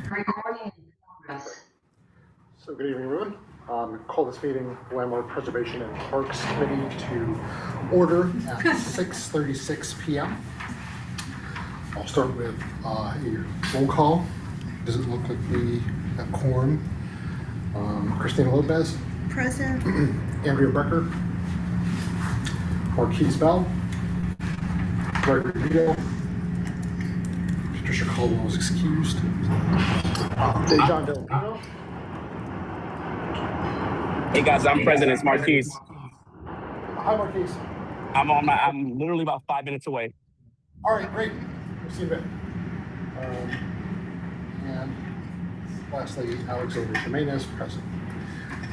Recording in progress. So good evening, everyone. Call this meeting Landmark Preservation and Parks Committee to order at 6:36 p.m. I'll start with a roll call. Does it look like we have quorum? Christina Lopez. Present. Andrea Becker. Marquise Bell. Gregory Vito. Patricia Caldwell is excused. Dejan Delpino. Hey guys, I'm present. It's Marquise. Hi, Marquise. I'm literally about 5 minutes away. All right, great. We'll see you in a bit. And lastly, Alex Jimenez, present.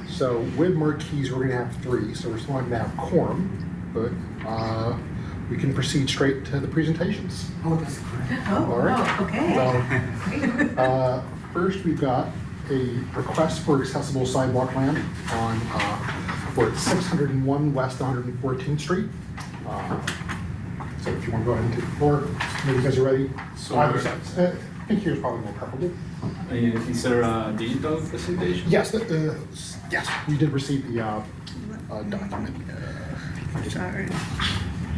So with Marquise, we're going to have three. So we're still going to have quorum, but we can proceed straight to the presentations. Oh, that's correct. All right. Okay. So, first, we've got a request for accessible sidewalk land on we're at 601 West 114th Street. So if you want to go ahead and take the floor, maybe you guys are ready. So Either side. I think here's probably more preferable. Is there a digital presentation? Yes, yes, we did receive the document. Sorry.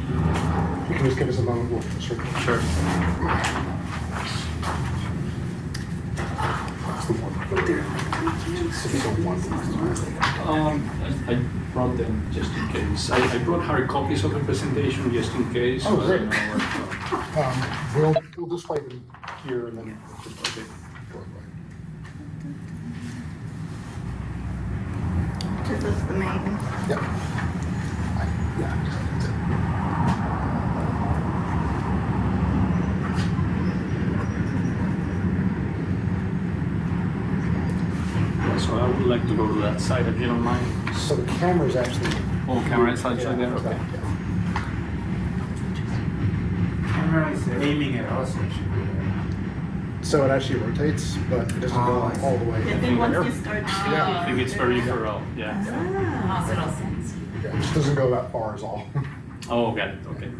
You can just give us a moment. We'll circle. Sure. That's the one right there. 601. I brought them just in case. I brought hard copies of the presentation just in case. Oh, so I great. don't know what, We'll display them here and then just okay. This is the main. Yep. Yeah. That's it. so I would like to go to that side if you don't mind. So the camera's actually. Oh, camera is actually there. Okay. Camera is aiming at us. So it actually rotates, but it doesn't go all the way. And then once you start speaking. Yeah. I think it's peripheral. Yeah. Yeah, it just doesn't go that far is all. Oh, got it. Okay.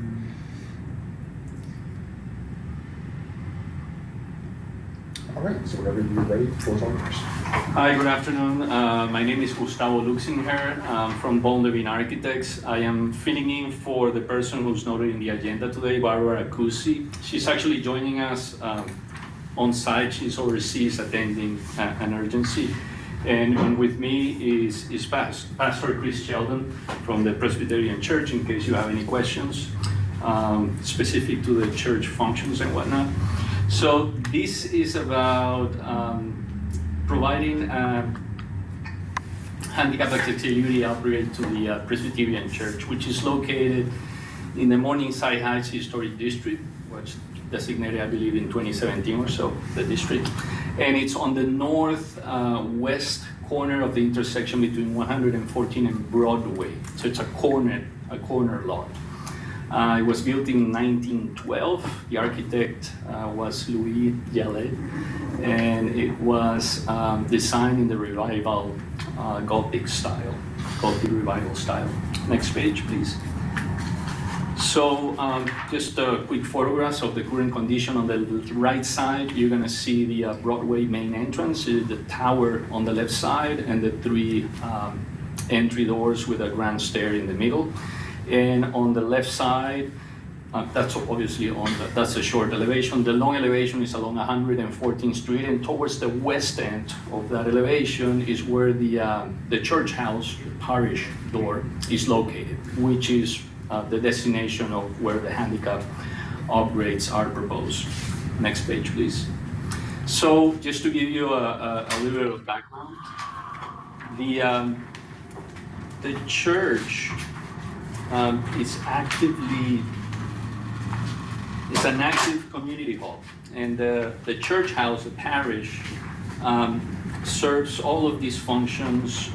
All right, so whenever you're ready, floor's all yours. Hi, good afternoon. My name is Gustavo Luxinger. I'm from Bond Levine Architects. I am filling in for the person who's noted in the agenda today, Barbara Cusi. She's actually joining us on site. She's overseas attending an urgency. And with me is Pastor Chris Sheldon from the Presbyterian Church, in case you have any questions specific to the church functions and whatnot. So this is about providing handicap accessibility upgrade to the Presbyterian Church, which is located in the Morningside Heights Historic District, which designated, I believe, in 2017 or so, the district. And it's on the northwest corner of the intersection between 114 and Broadway. So it's a corner lot. It was built in 1912. The architect was Louis Jallet, and it was designed in the revival Gothic revival style. Next page, please. So just quick photographs of the current condition. On the right side, you're gonna see the Broadway main entrance, the tower on the left side, and the three entry doors with a grand stair in the middle. And on the left side, that's obviously that's a short elevation. The long elevation is along 114th Street, and towards the west end of that elevation is where the church house, the parish door, is located, which is the destination of where the handicap upgrades are proposed. Next page, please. So just to give you a little bit of background, the church it's an active community hall, and the church house, the parish, serves all of these functions,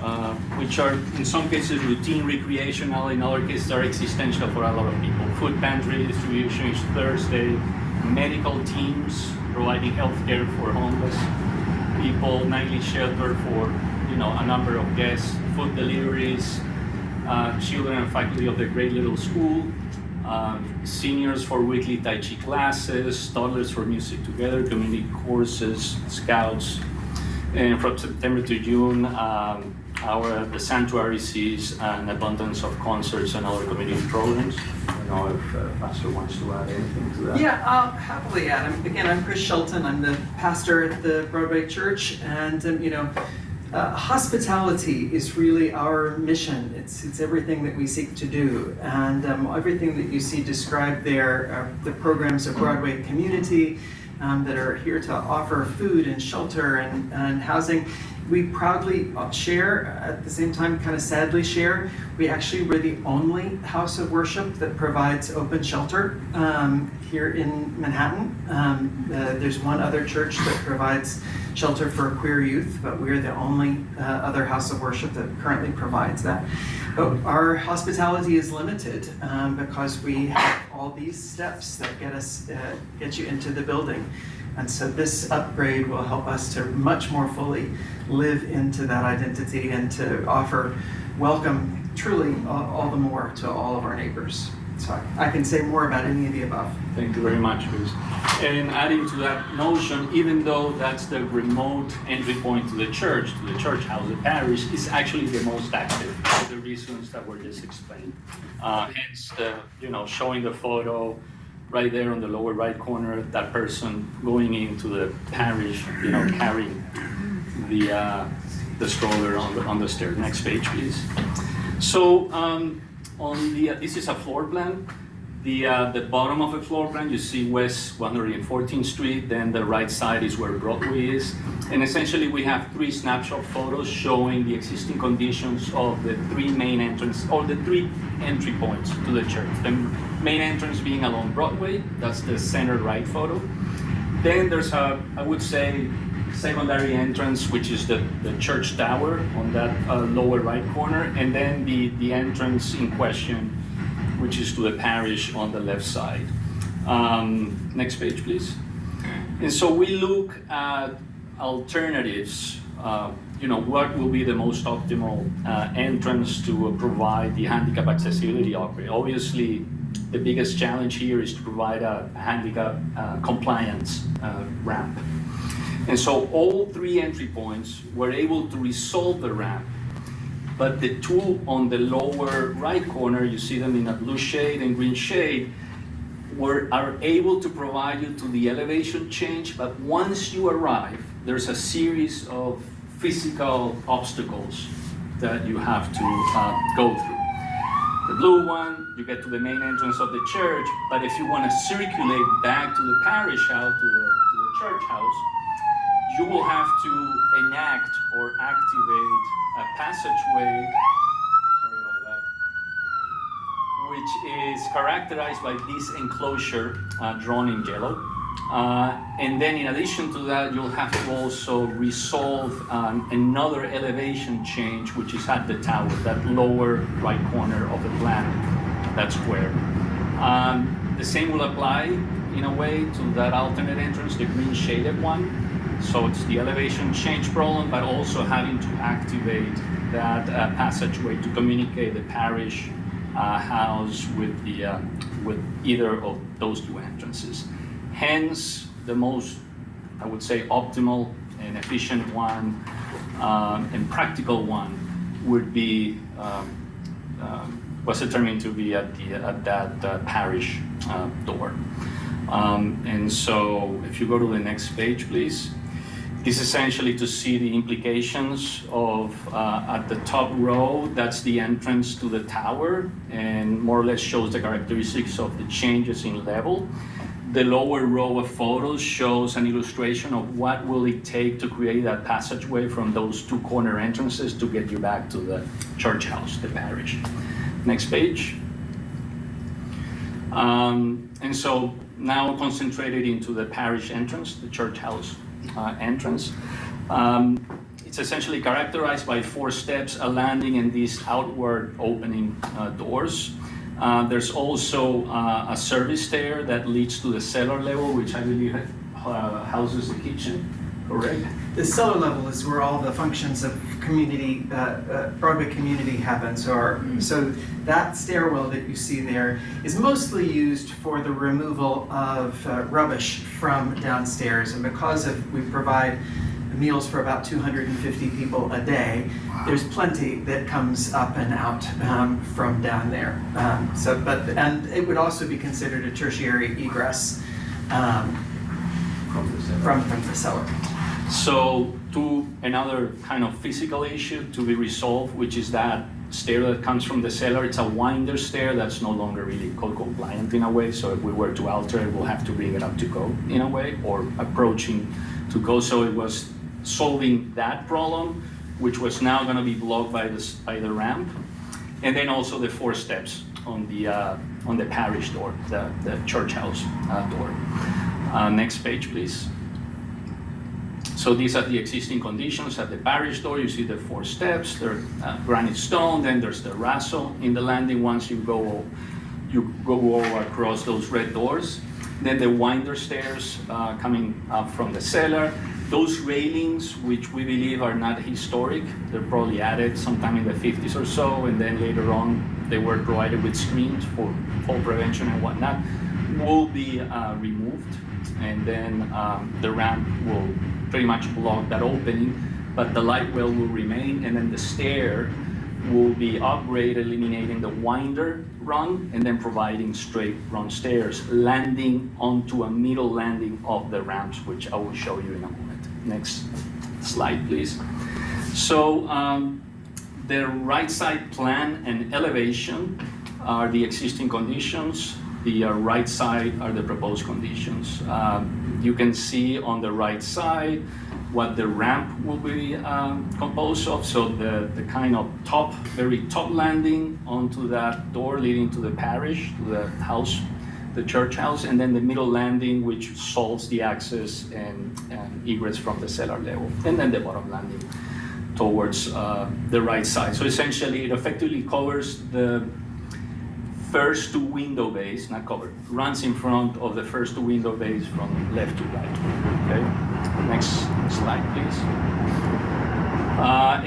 which are in some cases routine recreational, in other cases are existential for a lot of people. Food pantry distribution each Thursday, medical teams providing health care for homeless people, nightly shelter for a number of guests, food deliveries, children and faculty of the Great Little School, seniors for weekly Tai Chi classes, toddlers for music together, community courses, scouts. And from September to June, the sanctuary sees an abundance of concerts and other community programs. I don't know if Pastor wants to add anything to that. Yeah, I'll happily add. Again, I'm Chris Shelton. I'm the pastor at the Broadway Church, and hospitality is really our mission. It's everything that we seek to do, and everything that you see described there are the programs of Broadway Community that are here to offer food and shelter and housing. We proudly share, at the same time kind of sadly share, we're the only house of worship that provides open shelter here in Manhattan. There's one other church that provides shelter for queer youth, but we're the only other house of worship that currently provides that. But our hospitality is limited because we have all these steps that get you into the building. And so this upgrade will help us to much more fully live into that identity and to offer welcome truly all the more to all of our neighbors. So I can say more about any of the above. Thank you very much, Chris. And adding to that notion, even though that's the remote entry point to the church house, the parish, is actually the most active for the reasons that were just explained. Hence, showing the photo right there on the lower right corner, that person going into the parish, carrying the stroller on the stair. Next page, please. So this is a floor plan. The bottom of the floor plan, you see West 114th Street, then the right side is where Broadway is. And essentially we have 3 snapshot photos showing the existing conditions of the 3 main entrances, or the 3 entry points to the church. The main entrance being along Broadway, that's the center right photo. Then there's I would say, secondary entrance, which is the church tower on that lower right corner, and then the entrance in question, which is to the parish on the left side. Next page, please. And so we look at alternatives, what will be the most optimal entrance to provide the handicap accessibility upgrade. Obviously, the biggest challenge here is to provide a handicap compliance ramp. And so all 3 entry points were able to resolve the ramp, but the 2 on the lower right corner, you see them in a blue shade and green shade, are able to provide you to the elevation change, but once you arrive, there's a series of physical obstacles that you have to go through. The blue one, you get to the main entrance of the church, but if you want to circulate back to the parish house, to the church house, you will have to enact or activate a passageway, sorry about that, which is characterized by this enclosure drawn in yellow. And then in addition to that, you'll have to also resolve another elevation change, which is at the tower, that lower right corner of the plan, that square. The same will apply in a way to that alternate entrance, the green shaded one. So it's the elevation change problem, but also having to activate that passageway to communicate the parish house with either of those 2 entrances. Hence, the most, I would say, optimal and efficient one and practical one would be was determined to be at that parish door. And so, if you go to the next page, please. This is essentially to see the implications of, at the top row, that's the entrance to the tower, and more or less shows the characteristics of the changes in level. The lower row of photos shows an illustration of what will it take to create that passageway from those 2 corner entrances to get you back to the church house, the parish. Next page. And so now concentrated into the parish entrance, the church house entrance. It's essentially characterized by 4 steps, a landing, and these outward opening doors. There's also a service stair that leads to the cellar level, which I believe houses the kitchen. Correct. The cellar level is where all the functions of community, Broadway community happen. So that stairwell that you see there is mostly used for the removal of rubbish from downstairs. And because we provide meals for about 250 people a day, there's plenty that comes up and out from down there. And it would also be considered a tertiary egress from the cellar. So to another kind of physical issue to be resolved, which is that stair that comes from the cellar. It's a winder stair that's no longer really code compliant in a way. So if we were to alter it, we'll have to bring it up to code in a way, or approaching to code. So it was solving that problem, which was now going to be blocked by the ramp, and then also the 4 steps on the parish door, the church house door. Next page, please. So these are the existing conditions at the parish door. You see the 4 steps, they're granite stone, then there's the raso in the landing once you go across those red doors. Then the winder stairs coming up from the cellar. Those railings, which we believe are not historic, they're probably added sometime in the 50s or so, and then later on they were provided with screens for fall prevention and whatnot, will be removed, and then the ramp will pretty much block that opening, but the light well will remain, and then the stair will be upgraded, eliminating the winder run, and then providing straight run stairs, landing onto a middle landing of the ramps, which I will show you in a moment. Next slide, please. So the right side plan and elevation are the existing conditions. The right side are the proposed conditions. You can see on the right side what the ramp will be composed of. So the kind of very top landing onto that door leading to the parish, to the house, the church house, and then the middle landing, which solves the access and egress from the cellar level, and then the bottom landing towards the right side. So essentially, it effectively covers the first 2 window bays, not covered, runs in front of the first 2 window bays from left to right. Okay, next slide, please.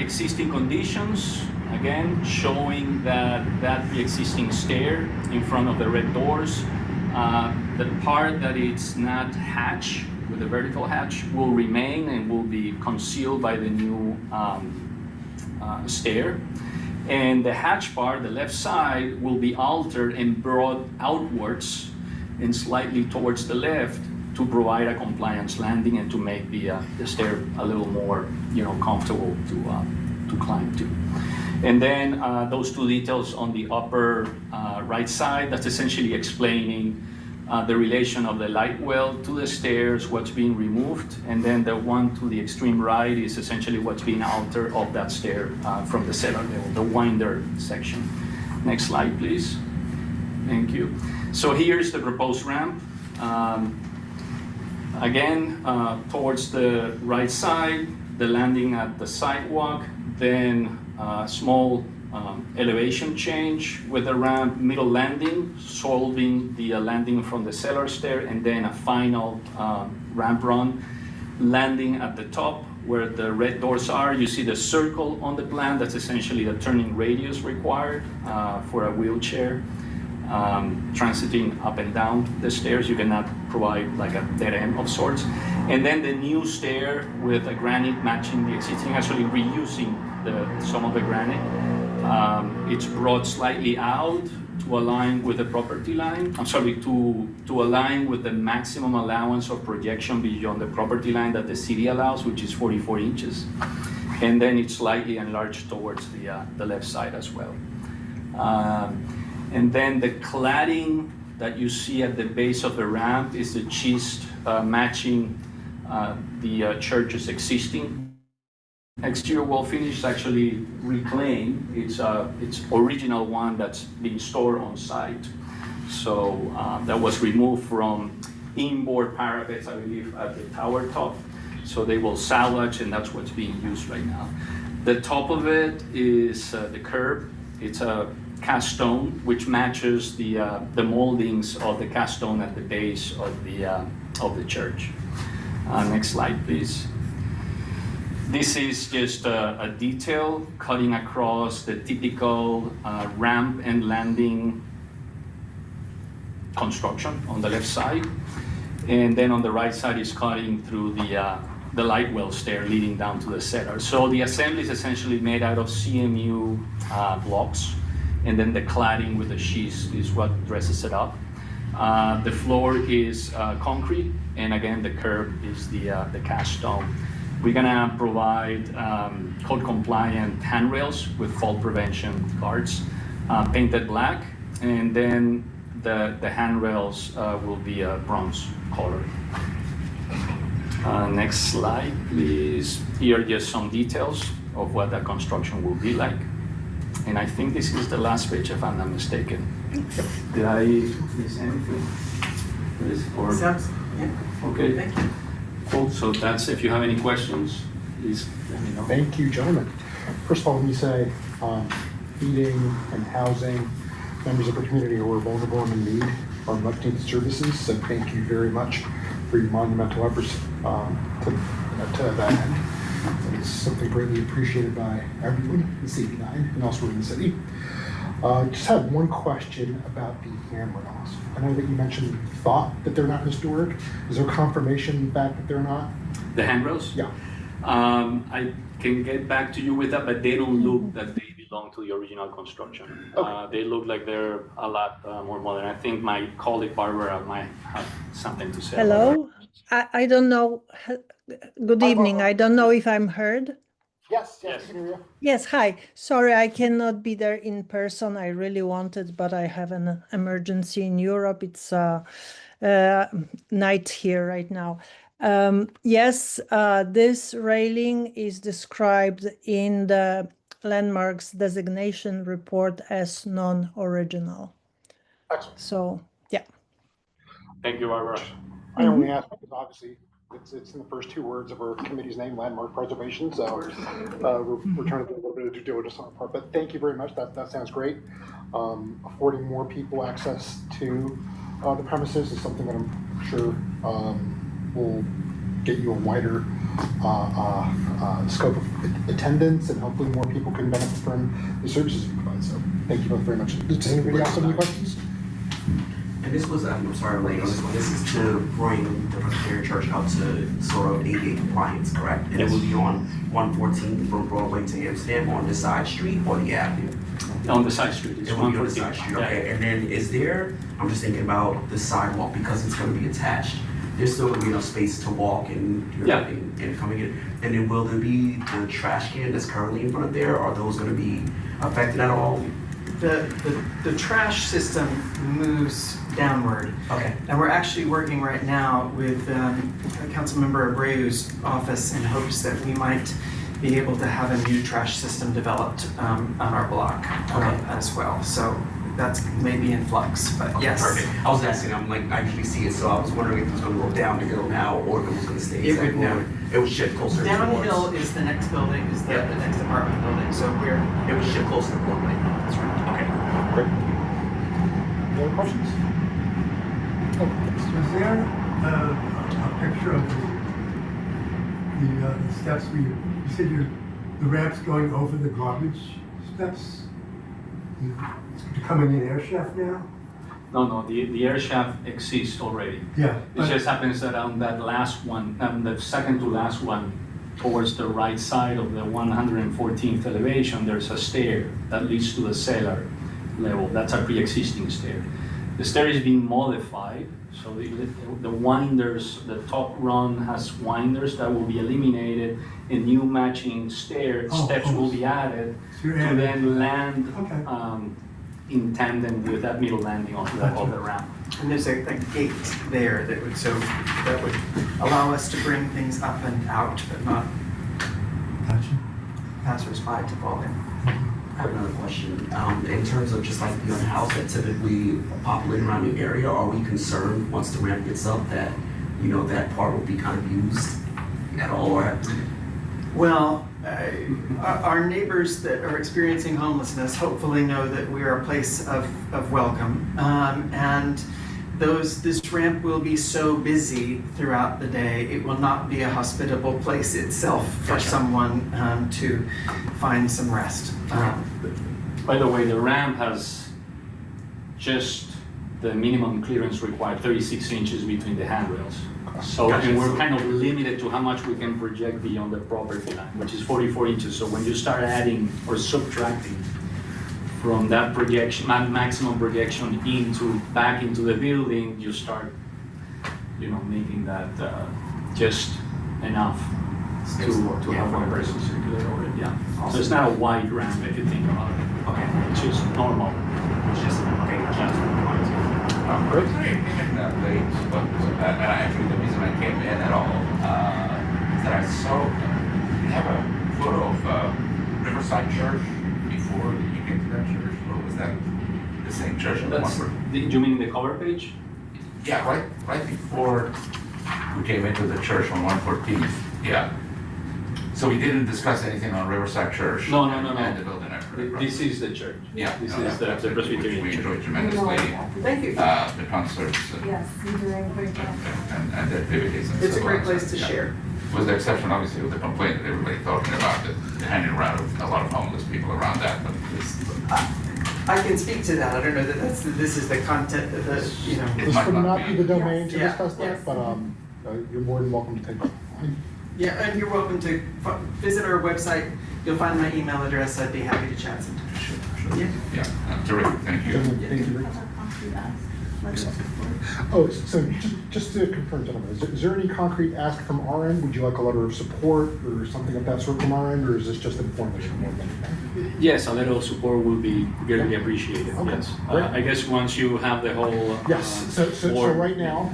Existing conditions, again, showing that the existing stair in front of the red doors, the part that it's not hatch with the vertical hatch will remain and will be concealed by the new stair. And the hatch part, the left side, will be altered and brought outwards and slightly towards the left to provide a compliance landing and to make the stair a little more, comfortable to climb to. And then those 2 details on the upper right side, that's essentially explaining the relation of the light well to the stairs, what's being removed, and then the one to the extreme right is essentially what's being altered of that stair from the cellar level, the winder section. Next slide, please. Thank you. So here's the proposed ramp. Again, towards the right side, the landing at the sidewalk, then small elevation change with the ramp, middle landing, solving the landing from the cellar stair, and then a final ramp run, landing at the top where the red doors are. You see the circle on the plan, that's essentially the turning radius required for a wheelchair. Transiting up and down the stairs, you cannot provide like a dead end of sorts. And then the new stair with a granite matching the existing, actually reusing some of the granite. It's brought slightly out to align with the property line. To align with the maximum allowance of projection beyond the property line that the city allows, which is 44 inches. And then it's slightly enlarged towards the left side as well. And then the cladding that you see at the base of the ramp is the schist matching the church's existing exterior wall finish. Actually reclaimed. It's original one that's being stored on site. So that was removed from inboard parapets, I believe, at the tower top. So they will salvage, and that's what's being used right now. The top of it is the curb. It's a cast stone, which matches the moldings of the cast stone at the base of the church. Next slide, please. This is just a detail cutting across the typical ramp and landing construction on the left side. And then on the right side is cutting through the light well stair leading down to the cellar. So the assembly is essentially made out of CMU blocks, and then the cladding with the sheets is what dresses it up. The floor is concrete, and again, the curb is the cast stone. We're gonna provide code compliant handrails with fall prevention guards, painted black, and then the handrails will be a bronze color. Next slide, please. Here are just some details of what the construction will be like. And I think this is the last page, if I'm not mistaken. Did I miss anything? Or, Sounds, yeah, okay, thank you. cool. So that's, if you have any questions, please let me know. Thank you, gentlemen. First of all, when you say feeding and housing members of the community who are vulnerable and in need are much needed services, so thank you very much for your monumental efforts to that end. It's something greatly appreciated by everyone in CB9 and elsewhere in the city. Just had one question about the handrails. I know that you mentioned you thought that they're not historic. Is there confirmation back that they're not? The handrails? Yeah. I can get back to you with that, but they don't look that they belong to the original construction. Okay. They look like they're a lot more modern. I think my colleague Barbara might have something to say. about Hello? I don't know. Good Hi, evening. Barbara. I don't know if I'm heard. Yes, Yes. I can hear you. Yes, hi. Sorry, I cannot be there in person. I really wanted, but I have an emergency in Europe. It's night here right now. Yes, this railing is described in the landmarks designation report as non-original. Excellent. So, yeah. Thank you, Barbara. I only asked because obviously it's in the first two words of our committee's name, landmark preservation. So we're trying to do a little bit of due diligence on our part. But thank you very much. That sounds great. Affording more people access to the premises is something that I'm sure will get you a wider scope of attendance, and hopefully more people can benefit from the services you provide. So thank you both very much. Does anybody else have any questions? And this was, I'm sorry I'm late on this one, this is to bring the Presbyterian Church up to sort of ADA compliance, correct? And it will be on 114 from Broadway to Amsterdam on the side street or the avenue? On the side street. It's It will be on the 114. side street, Yeah. okay. And then is there, I'm just thinking about the sidewalk because it's gonna be attached. There's still gonna be enough space to walk and do Yeah. everything and coming in. And then will there be the trash can that's currently in front of there? Are those gonna be affected at all? The trash system moves downward. Okay. And we're actually working right now with Councilmember Abreu's office in hopes that we might be able to have a new trash system developed on our block as well. So that's maybe in flux, but Okay, yes. perfect. I was asking, I'm like, I usually see it, so I was wondering if it was gonna go down the hill now or if it was gonna stay. It would, no. It would shift closer towards. Downhill is the next building, is the Yeah. the next apartment building, so we're, It would shift closer to Broadway. that's right. Okay. Great. Any other questions? Oh, Was there a picture of the steps where you said the ramps going over the garbage steps? You're coming in air shaft now? No, the air shaft exists already. Yeah. It just happens that on that last one, the second to last one, towards the right side of the 114th elevation, there's a stair that leads to the cellar level. That's a pre-existing stair. The stair is being modified, so the winders, the top run has winders that will be eliminated, and new matching steps will be added So you're to adding- then land Okay. in tandem with that middle landing of the ramp. And there's a gate there that would allow us to bring things up and out, but not Gotcha. passersby to fall in. I have another question. In terms of just like the other house that typically populate around your area, are we concerned once the ramp gets up that, you know, that part will be kind of used at all or? Well, our neighbors that are experiencing homelessness hopefully know that we are a place of welcome. And this ramp will be so busy throughout the day, it will not be a hospitable place itself for someone to find some rest. By the way, the ramp has just the minimum clearance required, 36 inches between the handrails. So, and we're kind of limited to how much we can project beyond the property line, which is 44 inches. So when you start adding or subtracting from that projection, maximum projection back into the building, you start, making that just enough to have one person circulate over it. Yeah. So it's not a wide ramp if you think about it. Okay. It's just normal. It's just, okay, Great. I came in late, but actually the reason I came in at all is that I saw you have a photo of Riverside Church before you came to that church, or was that the same church? Do you mean the cover page? Yeah, right before we came into the church on 114th. Yeah. So we didn't discuss anything on Riverside Church. No. And the building. This is the church. Yeah. This is the Presbyterian We church. enjoyed tremendously Thank you. the concerts Yes, you're doing great job. and the activities. And It's a so great on. place to Yeah. share. Was the exception, obviously, with the complaint that everybody talking about the hanging around with a lot of homeless people around that, but this, I can speak to that. I don't know that this is the content of the, This might would not not be be. the domain to Yes. discuss that, Yes. but you're more than welcome to take it. Yeah, and you're welcome to visit our website. You'll find my email address. I'd be happy to chat sometime. sure. Yeah. Yeah, terrific, thank you. Thank you. Oh, so just to confirm, gentlemen, is there any concrete ask from our end? Would you like a letter of support or something of that sort from our end, or is this just information more than anything? Yes, a little support will be greatly appreciated. Okay, Yes. great. I guess once you have the whole. Yes, so board- right now,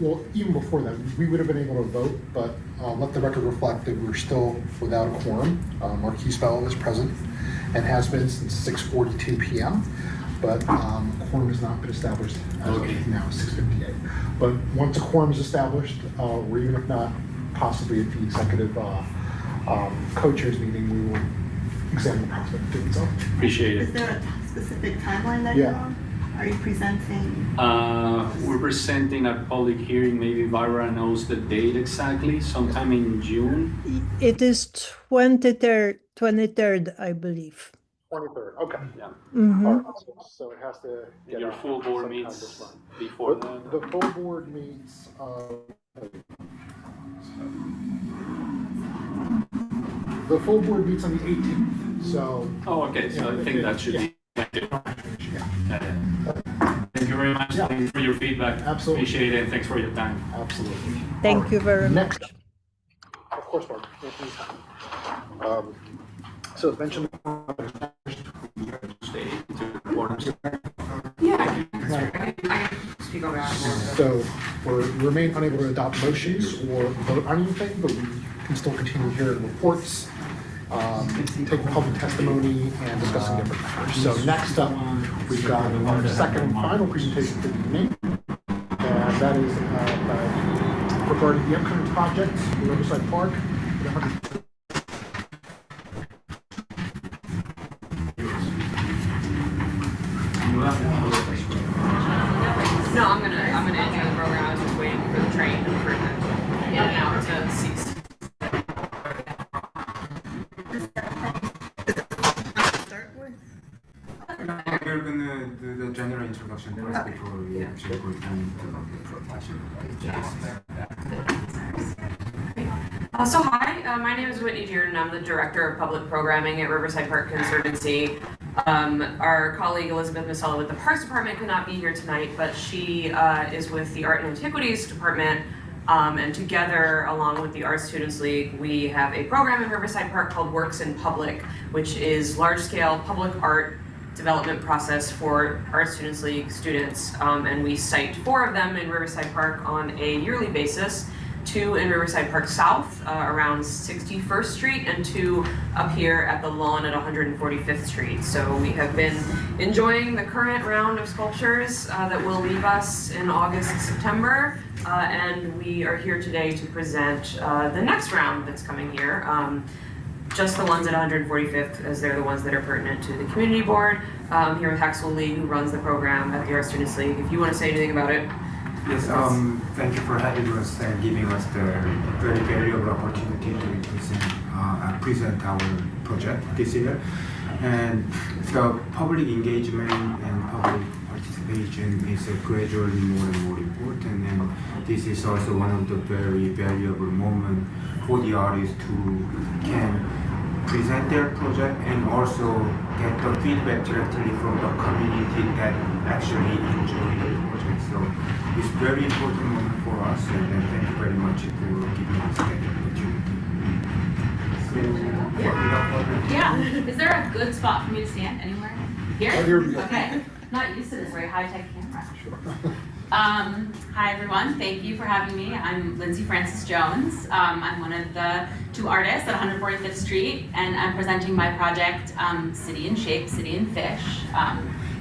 well, even before that, we would have been able to vote, but let the record reflect that we're still without a quorum. Marquise Bell is present and has been since 6:42 p.m., but quorum has not been established as Okay. of now, 6:58. But once a quorum is established, or even if not, possibly at the executive co-chairs meeting, we will examine the prospect of doing so. Appreciate Is it. there a specific timeline that Yeah. you're on? Are you presenting? We're presenting a public hearing, maybe Barbara knows the date exactly, sometime in June. It is 23rd, I believe. 23rd, okay. Yeah. Mhm. All right, so it has to get Your out full board sometime meets this month. before But that. the full board meets, the full board meets on the 18th, so. Oh, okay, so I think that should be. Yeah, Thank you very much. Yeah. Thanks for your feedback. Absolutely. Appreciate it, and thanks for your time. absolutely. Thank you very Next, much. of course, Mark. So as mentioned, Stay to quorums. so we remain unable to adopt motions or vote on anything, but we can still continue hearing reports, taking public testimony and discussing different matters. So next up, we've got our second and final presentation for the evening, and that is regarding the upcoming project, Riverside Park. No, I'm gonna enter the program. I was just waiting for the train for it to in and out to cease. Start with? We're gonna do the general introduction first before we actually go into the profession. So hi, my name is Whitney Dearden. I'm the Director of Public Programming at Riverside Park Conservancy. Our colleague Elizabeth Masella with the Parks Department could not be here tonight, but she is with the Art and Antiquities Department, and together, along with the Art Students League, we have a program in Riverside Park called Works in Public, which is large-scale public art development process for Art Students League students, and we cite 4 of them in Riverside Park on a yearly basis. 2 in Riverside Park South, around 61st Street, and 2 up here at the lawn at 145th Street. So we have been enjoying the current round of sculptures that will leave us in August and September, and we are here today to present the next round that's coming here. just the ones at 145th, as they're the ones that are pertinent to the community board. Here with Hexel Lee, who runs the program at the Art Students League. If you want to say anything about it. Yes, thank you for having us and giving us the very valuable opportunity to present our project this year. And the public engagement and public participation is gradually more and more important, and this is also one of the very valuable moments for the artists who can present their project and also get the feedback directly from the community that actually enjoy the project. So it's very important moment for us, and thank you very much for giving us that opportunity. So, without further ado, Yeah. Is there a good spot for me to stand anywhere? Here? Right here we go. Okay. Not used to this very high-tech camera. Hi everyone. Thank you for having me. I'm Lindsay Francis Jones. I'm one of the two artists at 145th Street, and I'm presenting my project, City in Shape, City in Fish.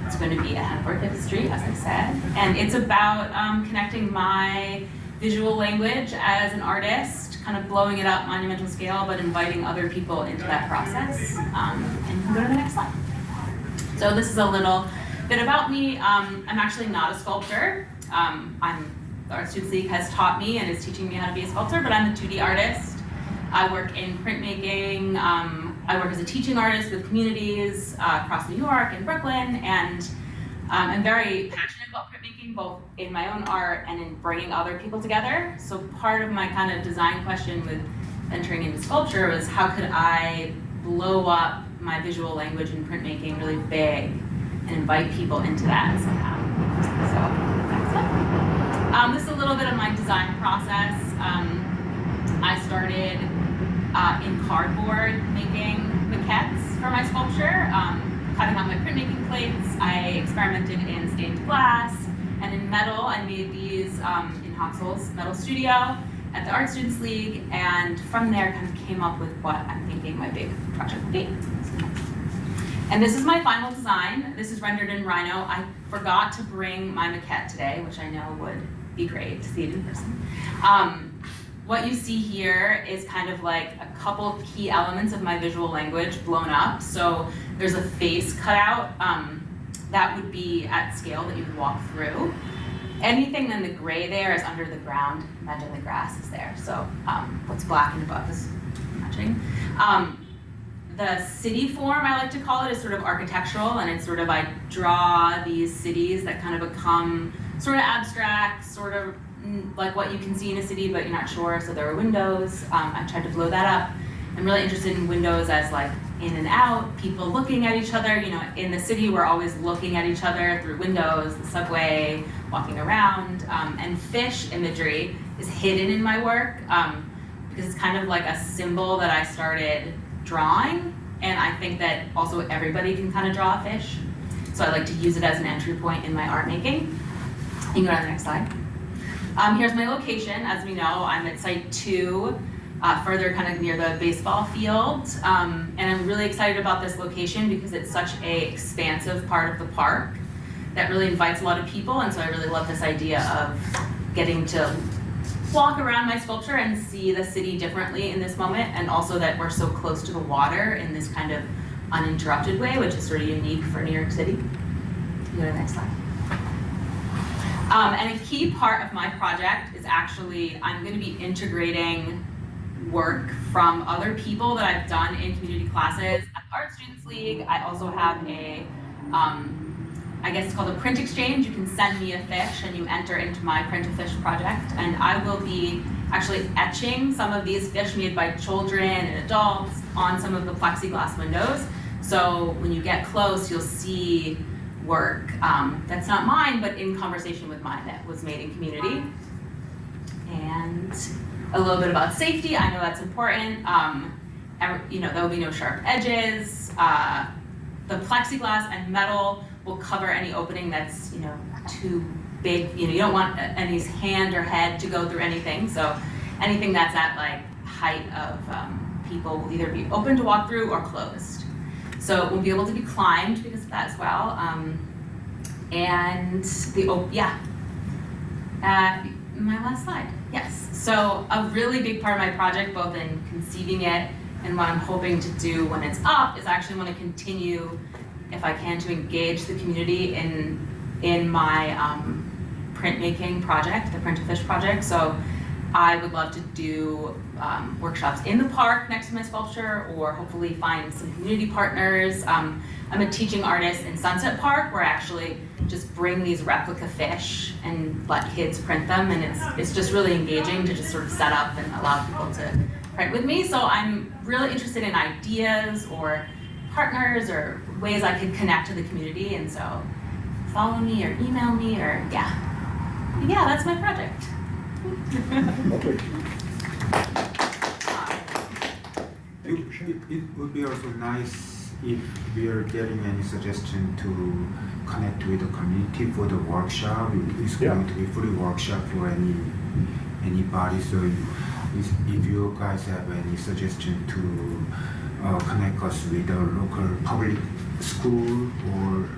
It's going to be at 145th Street, as I said, and it's about connecting my visual language as an artist, kind of blowing it up monumental scale, but inviting other people into that process. And you can go to the next slide. So this is a little bit about me. I'm actually not a sculptor. The Art Students League has taught me and is teaching me how to be a sculptor, but I'm a 2D artist. I work in printmaking. I work as a teaching artist with communities across New York and Brooklyn, and I'm very passionate about printmaking, both in my own art and in bringing other people together. So part of my kind of design question with entering into sculpture was, how could I blow up my visual language in printmaking really big and invite people into that somehow. So next one. This is a little bit of my design process. I started in cardboard making maquettes for my sculpture, cutting out my printmaking plates. I experimented in stained glass and in metal. I made these in Hoxel's Metal Studio at the Art Students League, and from there kind of came up with what I'm thinking my big project would be. And this is my final design. This is rendered in Rhino. I forgot to bring my maquette today, which I know would be great to see it in person. What you see here is kind of like a couple key elements of my visual language blown up. So there's a face cutout that would be at scale that you could walk through. Anything in the gray there is under the ground. Imagine the grass is there. So what's black and above is matching. The city form, I like to call it, is sort of architectural, and it's sort of, I draw these cities that kind of become sort of abstract, sort of like what you can see in a city, but you're not sure. So there are windows. I tried to blow that up. I'm really interested in windows as like in and out, people looking at each other. You know, in the city, we're always looking at each other through windows, the subway, walking around. And fish imagery is hidden in my work because it's kind of like a symbol that I started drawing. And I think that also everybody can kind of draw a fish. So I like to use it as an entry point in my art making. You can go to the next slide. Here's my location. As we know, I'm at Site 2, further kind of near the baseball field. And I'm really excited about this location because it's such an expansive part of the park that really invites a lot of people. And so I really love this idea of getting to walk around my sculpture and see the city differently in this moment, and also that we're so close to the water in this kind of uninterrupted way, which is sort of unique for New York City. You go to the next slide. And a key part of my project is actually, I'm going to be integrating work from other people that I've done in community classes at the Art Students League. I also have a, I guess it's called a print exchange. You can send me a fish and you enter into my Print a Fish project. And I will be actually etching some of these fish made by children and adults on some of the plexiglass windows. So when you get close, you'll see work that's not mine, but in conversation with mine that was made in community. And a little bit about safety. I know that's important. You know, there will be no sharp edges. The plexiglass and metal will cover any opening that's, you know, too big. You know, you don't want anybody's hand or head to go through anything. So anything that's at like height of people will either be open to walk through or closed. So it will be able to be climbed because of that as well. And my last slide, yes. So a really big part of my project, both in conceiving it And what I'm hoping to do when it's up is I actually want to continue, if I can, to engage the community in my printmaking project, the Print to Fish project. So I would love to do workshops in the park next to my sculpture, or hopefully find some community partners. I'm a teaching artist in Sunset Park, where I actually just bring these replica fish and let kids print them, and it's just really engaging to just sort of set up and allow people to print with me. So I'm really interested in ideas or partners or ways I could connect to the community, and so follow me or email me, or yeah, that's my project. It would be also nice if we are getting any suggestion to connect with the community for the workshop. It's going to be free workshop for anybody. So if you guys have any suggestion to connect us with the local public school or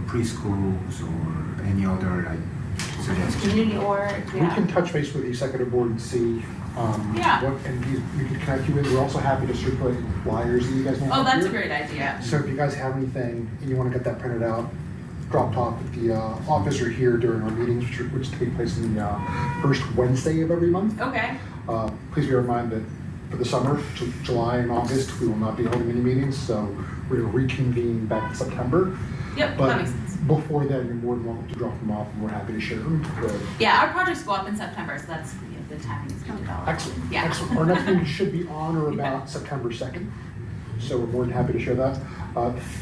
preschools or any other like suggestion. Community org, We can touch base with the executive board and see what, and we can connect you with. We're also happy to circulate flyers that you guys may have. Oh, that's a here. great idea. So if you guys have anything and you want to get that printed out, dropped off at the office or here during our meetings, which take place in the first Wednesday of every month. Okay. Please bear in mind that for the summer, July and August, we will not be holding any meetings, so we'll reconvene back in September. Yep, But that makes sense. before then, you're more than welcome to drop them off, and we're happy to share them. Yeah, our projects go up in September, so that's the timing is good to develop. Excellent. Yeah. Excellent. Our next meeting should be on or about September 2nd, so we're more than happy to share that.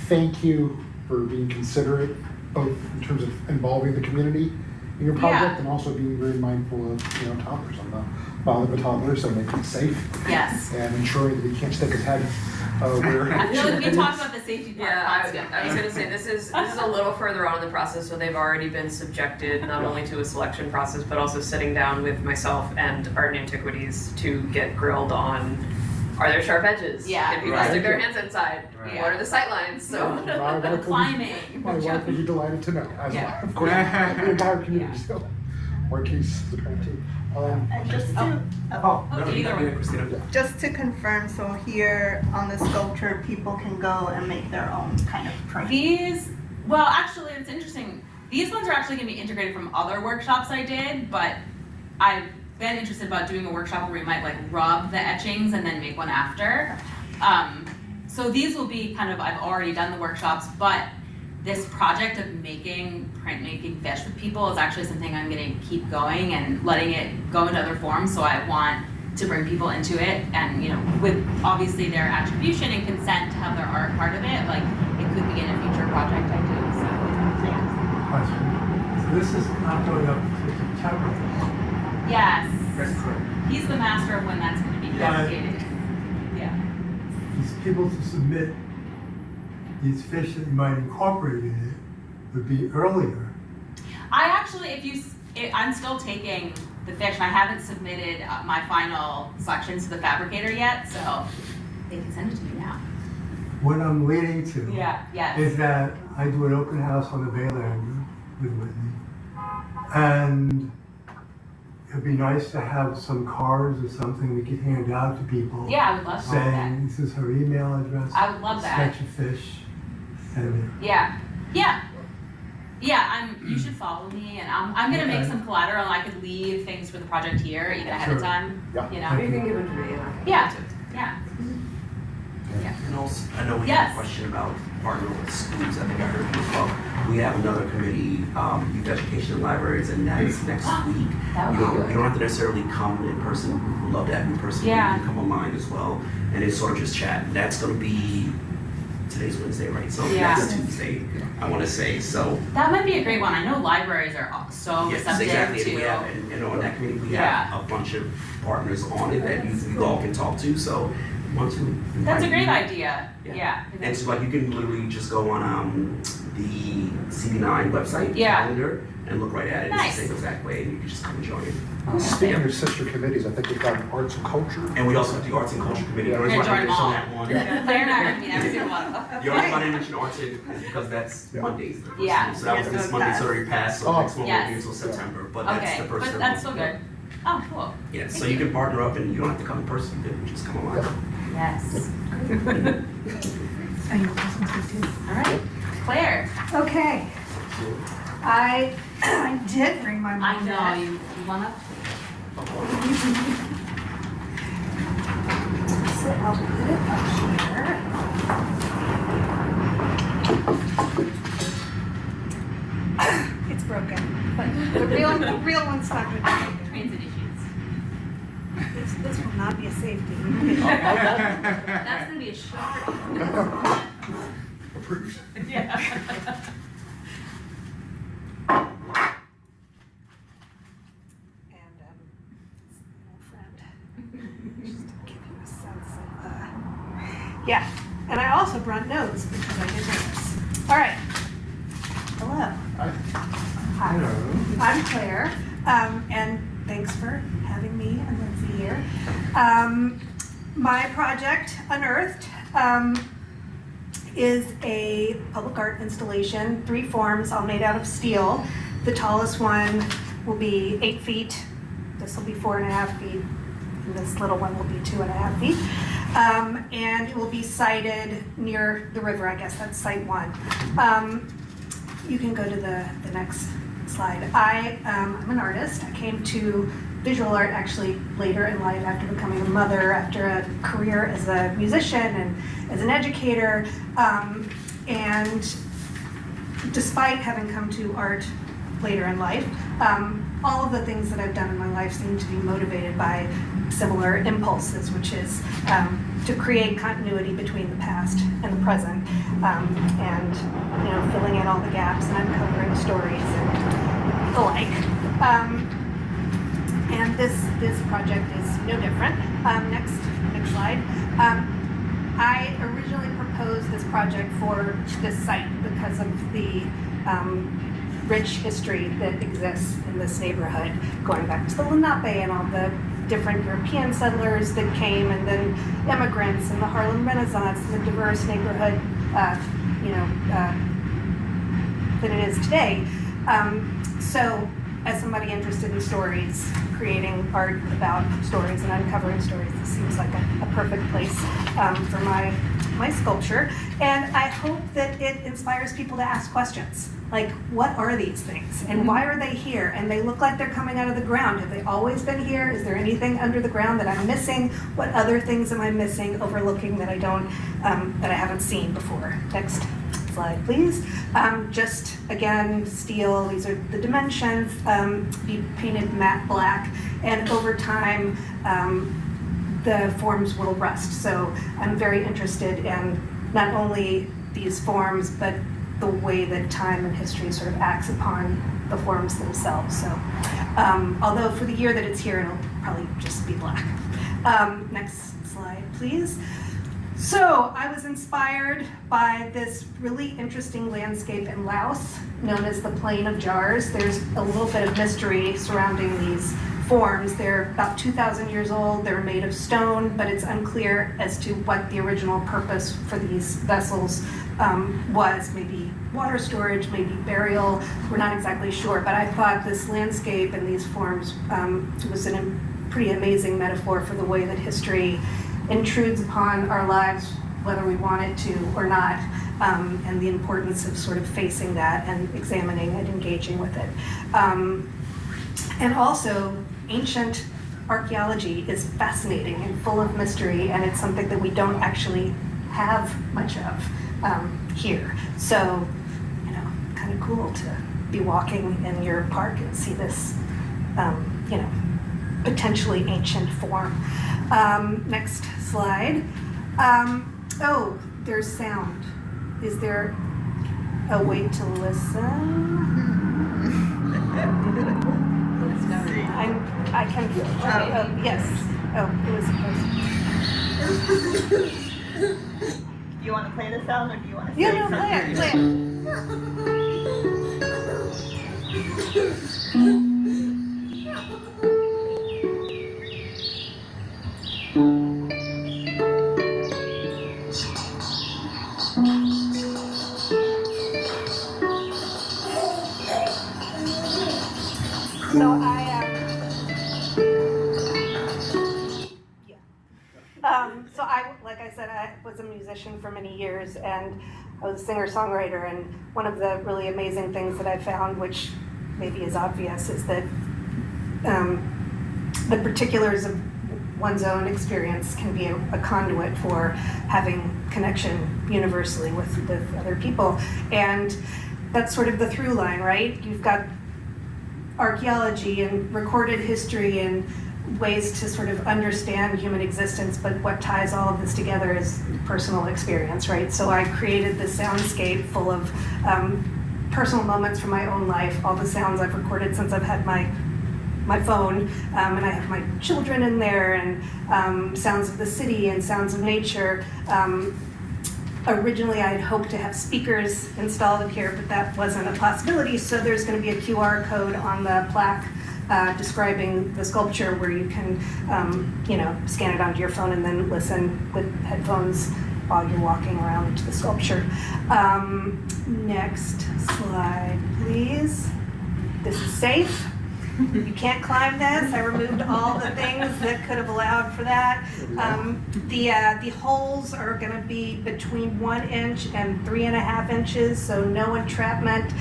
Thank you for being considerate, both in terms of involving the community in your project and also being very mindful of toddlers. I'm the father of a toddler, so making it safe. Yes. And ensuring that he can't stick his head where. I feel like we talked about the safety part. Yeah, I was gonna say, this is a little further on in the process, so they've already been subjected not only to a selection process, but also sitting down with myself and Art and Antiquities to get grilled on, are there sharp edges? Yeah. Can people stick their hands inside? What are the sight lines? So. Climbing. My wife would be delighted to know, as Yeah. of course, the entire community still. Marquise, the parent too. And just to confirm, so here on the sculpture, people can go and make their own kind of print. Well, actually, it's interesting. These ones are actually going to be integrated from other workshops I did, but I've been interested about doing a workshop where we might like rub the etchings and then make one after. So these will be kind of, I've already done the workshops, but this project of making printmaking fish with people is actually something I'm going to keep going and letting it go into other forms. So I want to bring people into it, and with obviously their attribution and consent to have their art part of it, like it could be in a future project I do. So yeah. Question. So this is not going up until September. Yes. That's correct. He's the master of when that's going to be dedicated. Yeah. These people to submit these fish that you might incorporate in it would be earlier. I actually, I'm still taking the fish, and I haven't submitted my final selections to the fabricator yet, so they can send it to me now. What I'm leading to Yes. is that I do an open house on the Baylander with Whitney, and it'd be nice to have some cards or something we could hand out to people. Yeah, I would love to do that. Saying this is her email address. I would love that. Sketch a fish. And Yeah. You should follow me, and I'm gonna make some collateral, and I could leave things for the project here even ahead of time. Yeah. You can give it to me. Yeah. And also, I know we had a question about partnering with schools. I think I heard you as well. We have another committee, Youth Education and Libraries, and that is next week. That would You be don't good. have to necessarily come in person. We'd love to have you in person. Yeah. You can come online as well, and it's sort of just chat. And that's going to be, today's Wednesday, right? So Yeah. next Tuesday, I want to say. So That might be a great one. I know libraries are so yes, receptive exactly. to. We have, and on that committee, we have a bunch of partners on it that you all can talk to. So want to invite That's a great you. idea. Yeah. And so like you can literally just go on the MCB9 website calendar and look right at it. Nice. It's the same exact way, and you can just come and join it. Speaking of sister committees, I think we've got arts and culture. And we also have the Arts and Culture Committee. We're The gonna only reason join why I them all. mentioned that one. Claire and I are gonna meet every single one of them. The only reason I didn't mention Arts is because that's Mondays. the first Yeah. one. So that was this Monday's already passed, so next one won't be until September, but that's Okay, the first but one. that's still good. Oh, cool. Yeah, so Thank you can partner up and you don't have to come in person, you can just come online. Yes. I know this one's good too. All right. Claire. Okay. I did bring my I mom know back. you wanna. So I'll put it up here. It's broken, but the real one's not going to be broken. Transit issues. This will not be a safety. That's gonna be a short. Approved. Yeah. And old friend, just to give you a sense of, yeah. And I also brought notes because I did notes. All right. Hello. Hi. Hello. I'm Claire, and thanks for having me and Lindsay here. My project, Unearthed, is a public art installation, 3 forms, all made out of steel. The tallest one will be 8 feet. This will be 4.5 feet. And this little one will be 2.5 feet. And it will be sited near the river, I guess that's site 1. You can go to the next slide. I'm an artist. I came to visual art actually later in life after becoming a mother, after a career as a musician and as an educator. And despite having come to art later in life, all of the things that I've done in my life seem to be motivated by similar impulses, which is to create continuity between the past and the present, and filling in all the gaps and uncovering stories and the like. And this project is no different. Next slide. I originally proposed this project for this site because of the rich history that exists in this neighborhood, going back to the Lenape and all the different European settlers that came, and then immigrants and the Harlem Renaissance and the diverse neighborhood, that it is today. So, as somebody interested in stories, creating art about stories and uncovering stories, this seems like a perfect place for my sculpture. And I hope that it inspires people to ask questions. Like, what are these things? And why are they here? And they look like they're coming out of the ground. Have they always been here? Is there anything under the ground that I'm missing? What other things am I missing, overlooking that I haven't seen before? Next slide, please. Just again, steel, these are the dimensions, be painted matte black, and over time, the forms will rust. So I'm very interested in not only these forms, but the way that time and history sort of acts upon the forms themselves. So, although for the year that it's here, it'll probably just be black. Next slide, please. So I was inspired by this really interesting landscape in Laos known as the Plain of Jars. There's a little bit of mystery surrounding these forms. They're about 2,000 years old. They're made of stone, but it's unclear as to what the original purpose for these vessels was. Maybe water storage, maybe burial. We're not exactly sure, but I thought this landscape and these forms was a pretty amazing metaphor for the way that history intrudes upon our lives, whether we want it to or not, and the importance of sort of facing that and examining and engaging with it. And also, ancient archaeology is fascinating and full of mystery, and it's something that we don't actually have much of here. So, kind of cool to be walking in your park and see this, potentially ancient form. Next slide. Oh, there's sound. Is there a way to listen? I can. Yes. Oh, it was supposed. Do you want to play the sound, or do you want to? Yeah, no, play it. Play it. So said, I was a musician for many years, and I was a singer-songwriter, and one of the really amazing things that I found, which maybe is obvious, is that the particulars of one's own experience can be a conduit for having connection universally with other people. And that's sort of the through line, right? You've got archaeology and recorded history and ways to sort of understand human existence, but what ties all of this together is personal experience, right? So I created this soundscape full of personal moments from my own life, all the sounds I've recorded since I've had my phone, and I have my children in there, and sounds of the city and sounds of nature. Originally, I had hoped to have speakers installed here, but that wasn't a possibility, so there's going to be a QR code on the plaque describing the sculpture where you can, scan it onto your phone and then listen with headphones while you're walking around the sculpture. Next slide, please. This is safe. You can't climb this. I removed all the things that could have allowed for that. The holes are going to be between 1 inch and 3.5 inches, so no entrapment.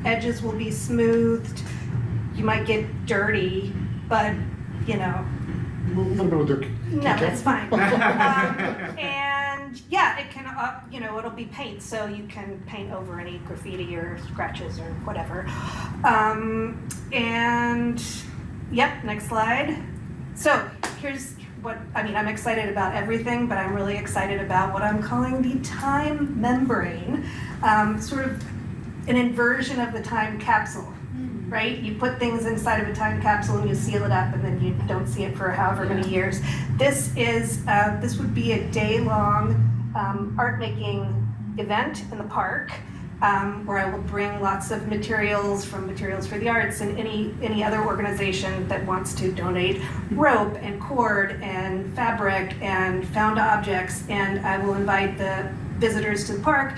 Edges will be smoothed. You might get dirty, but A little bit of dirt. no, it's fine. And yeah, it can, it'll be paint, so you can paint over any graffiti or scratches or whatever. And yep, next slide. So here's what, I'm excited about everything, but I'm really excited about what I'm calling the time membrane, sort of an inversion of the time capsule. Right? You put things inside of a time capsule and you seal it up, and then you don't see it for however many years. This would be a day-long art making event in the park, where I will bring lots of materials from Materials for the Arts and any other organization that wants to donate rope and cord and fabric and found objects, and I will invite the visitors to the park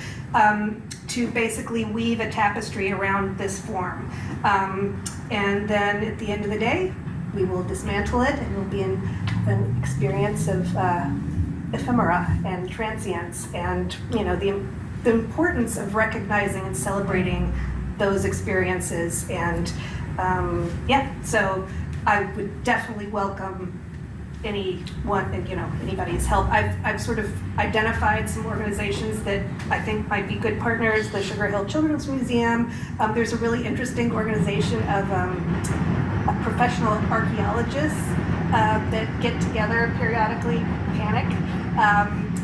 to basically weave a tapestry around this form. And then at the end of the day, we will dismantle it, and it will be an experience of ephemera and transience, and the importance of recognizing and celebrating those experiences. And so I would definitely welcome anybody's help. I've sort of identified some organizations that I think might be good partners. The Sugar Hill Children's Museum. There's a really interesting organization of professional archaeologists that get together periodically, Panic.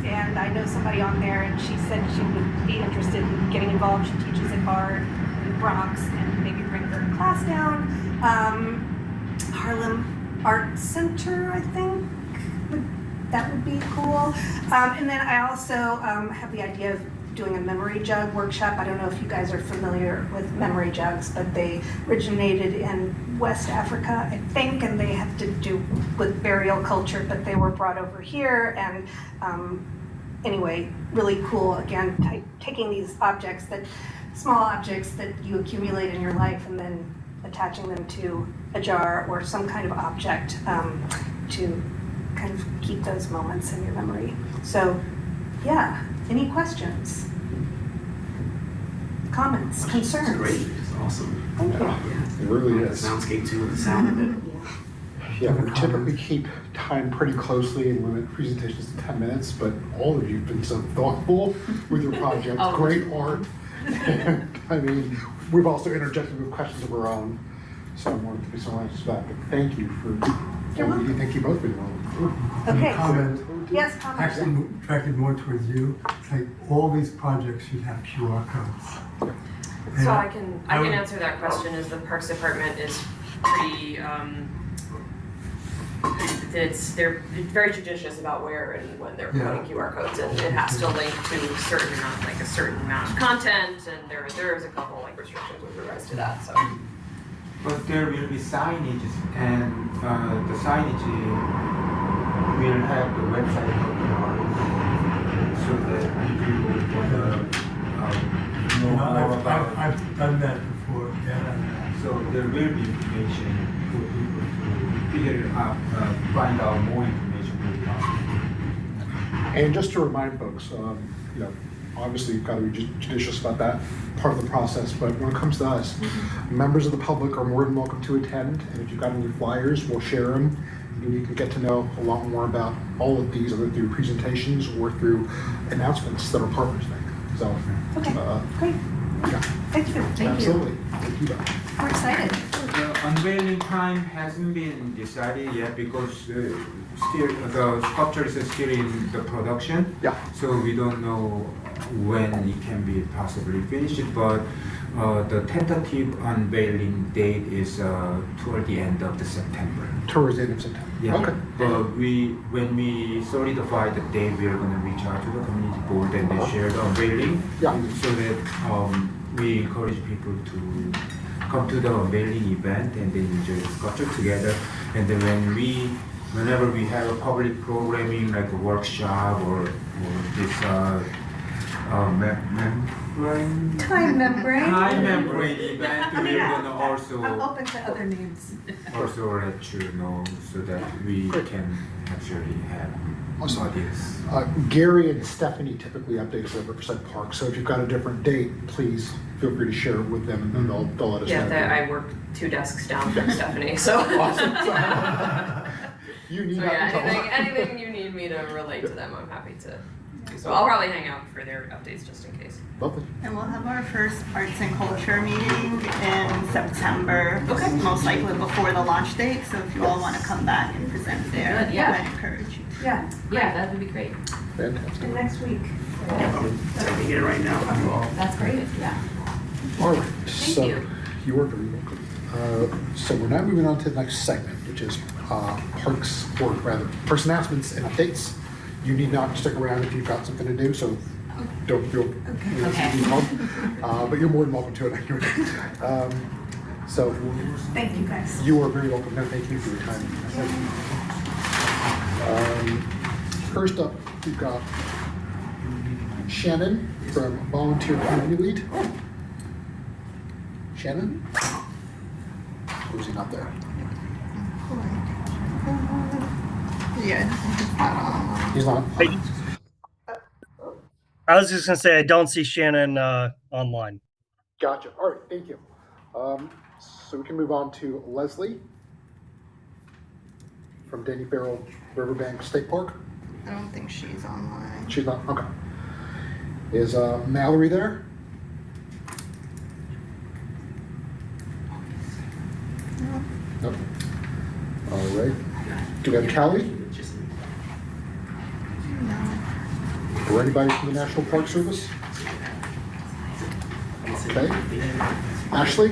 And I know somebody on there, and she said she would be interested in getting involved. She teaches at Bard in the Bronx, and maybe bring her class down. Harlem Art Center, I think, that would be cool. And then I also have the idea of doing a memory jug workshop. I don't know if you guys are familiar with memory jugs, but they originated in West Africa, I think, and they have to do with burial culture, but they were brought over here. And anyway, really cool, again, taking these objects, small objects that you accumulate in your life, and then attaching them to a jar or some kind of object to kind of keep those moments in your memory. So, yeah, any questions? Comments, concerns? It's great, it's awesome. Thank you. It really is. The soundscape too, the sound of it. Yeah, we typically keep time pretty closely and limit presentations to 10 minutes, but all of you have been so thoughtful with your projects. Oh. Great art. And, we've also interjected with questions of our own, so I wanted to be so honest about it. But thank you for thank you both for your work. Okay. Comment. Yes, comment. Actually, directed more towards you. Like, all these projects should have QR codes. And So I can answer that question. Is the Parks Department is pretty they're very judicious about where and when they're putting QR codes, and it has to link to a certain amount of content, and there's a couple restrictions with regards to that. So. But there will be signages, and the signage will have the website of the artist, so that people want to know more about. I've done that before. Yeah. So there will be information for people to figure out, find out more information about it. And just to remind folks, obviously you've got to be judicious about that part of the process, but when it comes to us, members of the public are more than welcome to attend, and if you've got any flyers, we'll share them. And you can get to know a lot more about all of these, either through presentations or through announcements that our partners make. So, Okay, great. yeah, Thank you. absolutely. Thank you. We're excited. The unveiling time hasn't been decided yet because still the sculpture is still in the production. Yeah. So we don't know when it can be possibly finished, but the tentative unveiling date is toward the end of the September. Towards the end of September. Yeah. Okay. But when we solidify the date, we are going to reach out to the community board and they share the unveiling. Yeah. So that we encourage people to come to the unveiling event and then enjoy the sculpture together. And then whenever we have a public programming like a workshop or this Time membrane event, we're gonna also I'm open to other names. also let you know so that we can actually have audience. Gary and Stephanie typically update us at Riverside Park, so if you've got a different date, please feel free to share it with them and then they'll let us know. I work 2 desks down from Stephanie, so. Awesome. You need So yeah, anything you need me to relate to them, I'm happy to do so. I'll probably hang out for their updates just in case. Lovely. And we'll have our first arts and culture meeting in September. Okay. Most likely before the launch date. So if you all want to come back and present there, Good, yeah. I encourage you. Yeah. Yeah, that would be great. Fantastic. And next week. So I can get it right now. That's great, yeah. All right. So you. you are very welcome. So we're now moving on to the next segment, which is parks, or rather, parks announcements and updates. You need not stick around if you've got something to do, so don't feel but you're more than welcome to it anyway. So Thank you, guys. you are very welcome. No, thank you for your time. First up, we've got Shannon from Volunteer Community Lead. Shannon? Or is he not there? Yeah, He's not. I was just gonna say I don't see Shannon online. Gotcha. All right, thank you. So we can move on to Leslie from Danny Farrell Riverbank State Park. I don't think she's online. She's not. Okay. Is Mallory there? Nope. All right. Do we have Callie? Or anybody from the National Park Service? Okay. Ashley?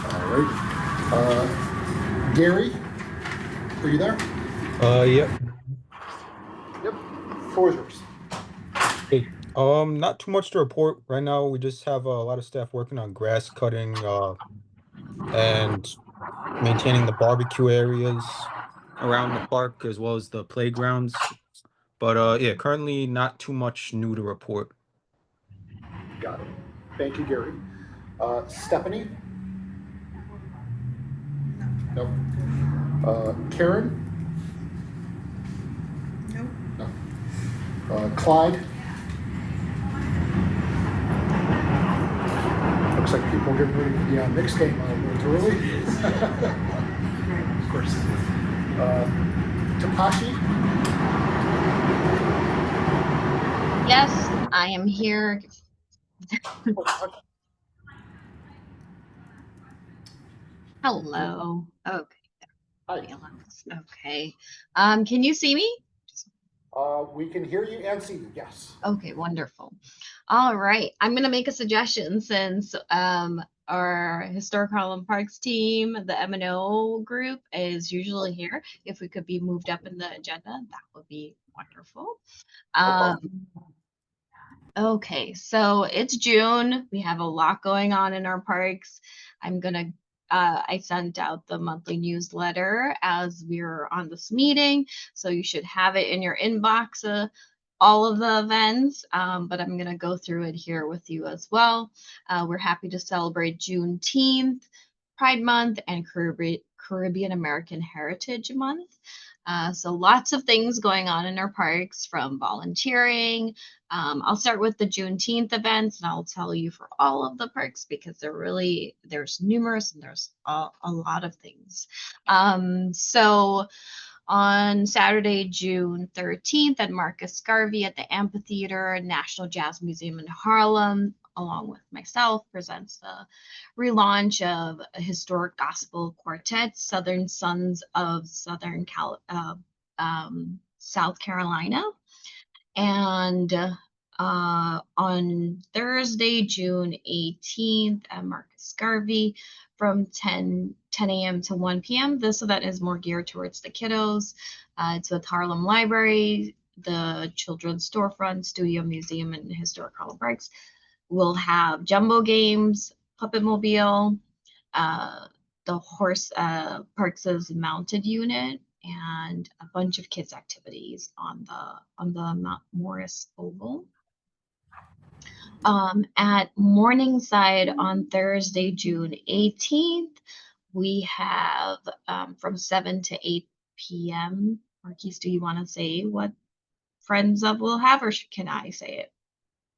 All right. Gary? Are you there? Yep. Yep. Floor is yours. Hey, not too much to report right now. We just have a lot of staff working on grass cutting, and maintaining the barbecue areas around the park as well as the playgrounds. But yeah, currently not too much new to report. Got it. Thank you, Gary. Stephanie? Nope. Karen? Nope. No. Clyde? Looks like people are getting ready for the mixed game a little too early. Of course. Tapashi? Yes, I am here. Hello. Okay. Hi. Okay. Can you see me? We can hear you and see you, yes. Okay, wonderful. All right. I'm going to make a suggestion since our Historical and Parks team, the M&O group, is usually here. If we could be moved up in the agenda, that would be wonderful. Okay, so it's June. We have a lot going on in our parks. I sent out the monthly newsletter as we were on this meeting, so you should have it in your inbox, all of the events, but I'm gonna go through it here with you as well. We're happy to celebrate Juneteenth, Pride Month, and Caribbean American Heritage Month. So lots of things going on in our parks, from volunteering. I'll start with the Juneteenth events, and I'll tell you for all of the parks because there's numerous and there's a lot of things. So on Saturday, June 13th at Marcus Garvey at the Amphitheater, National Jazz Museum in Harlem, along with myself, presents the relaunch of a historic gospel quartet, Southern Sons of South Carolina. And on Thursday, June 18th at Marcus Garvey from 10 a.m. to 1 p.m. This event is more geared towards the kiddos. It's with Harlem Library, the Children's Storefront, Studio Museum, and Historic Harlem Parks. We'll have jumbo games, Puppet Mobile, the Horse Parks' mounted unit, and a bunch of kids activities on the Mount Morris Oval. At Morningside on Thursday, June 18th, we have from 7 to 8 p.m. Marquise, do you want to say what Friends of will have, or can I say it?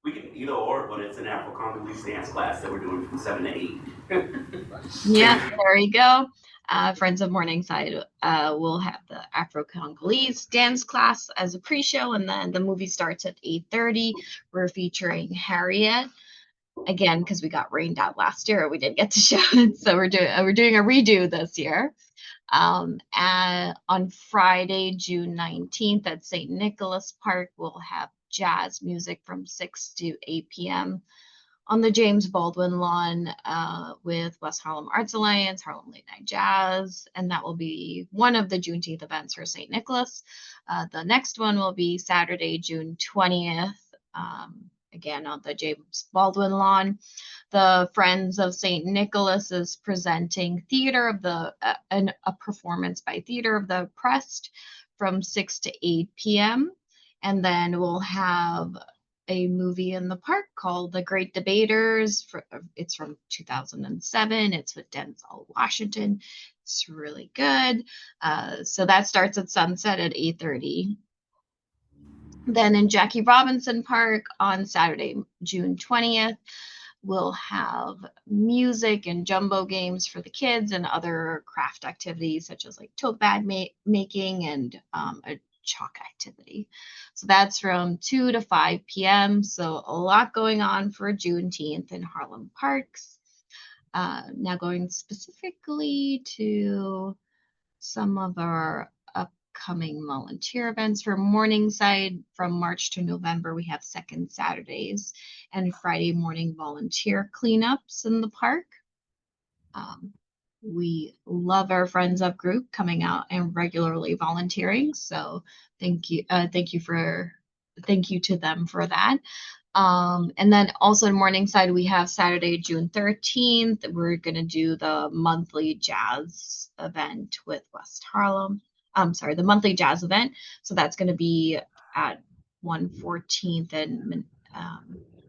We can either or, but it's an Afro-Congolese dance class that we're doing from 7 to 8. Yeah, there you go. Friends of Morningside will have the Afro-Congolese dance class as a pre-show, and then the movie starts at 8:30. We're featuring Harriet. Again, because we got rained out last year, we didn't get to show it, so we're doing a redo this year. And on Friday, June 19th at St. Nicholas Park, we'll have jazz music from 6 to 8 p.m. on the James Baldwin lawn with West Harlem Arts Alliance, Harlem Late Night Jazz, and that will be one of the Juneteenth events for St. Nicholas. The next one will be Saturday, June 20th, again on the James Baldwin lawn. The Friends of St. Nicholas is presenting Theater of the a performance by Theater of the Oppressed from 6 to 8 p.m. And then we'll have a movie in the park called The Great Debaters. It's from 2007. It's with Denzel Washington. It's really good. So that starts at sunset at 8:30. Then in Jackie Robinson Park on Saturday, June 20th, we'll have music and jumbo games for the kids and other craft activities such as like tote bag making and a chalk activity. So that's from 2 to 5 p.m. So a lot going on for Juneteenth in Harlem Parks. Now going specifically to some of our upcoming volunteer events for Morningside. From March to November, we have second Saturdays and Friday morning volunteer cleanups in the park. We love our Friends of group coming out and regularly volunteering. So thank you to them for that. And then also in Morningside, we have Saturday, June 13th. We're going to do the monthly jazz event with West Harlem. The monthly jazz event. So that's going to be at 114th and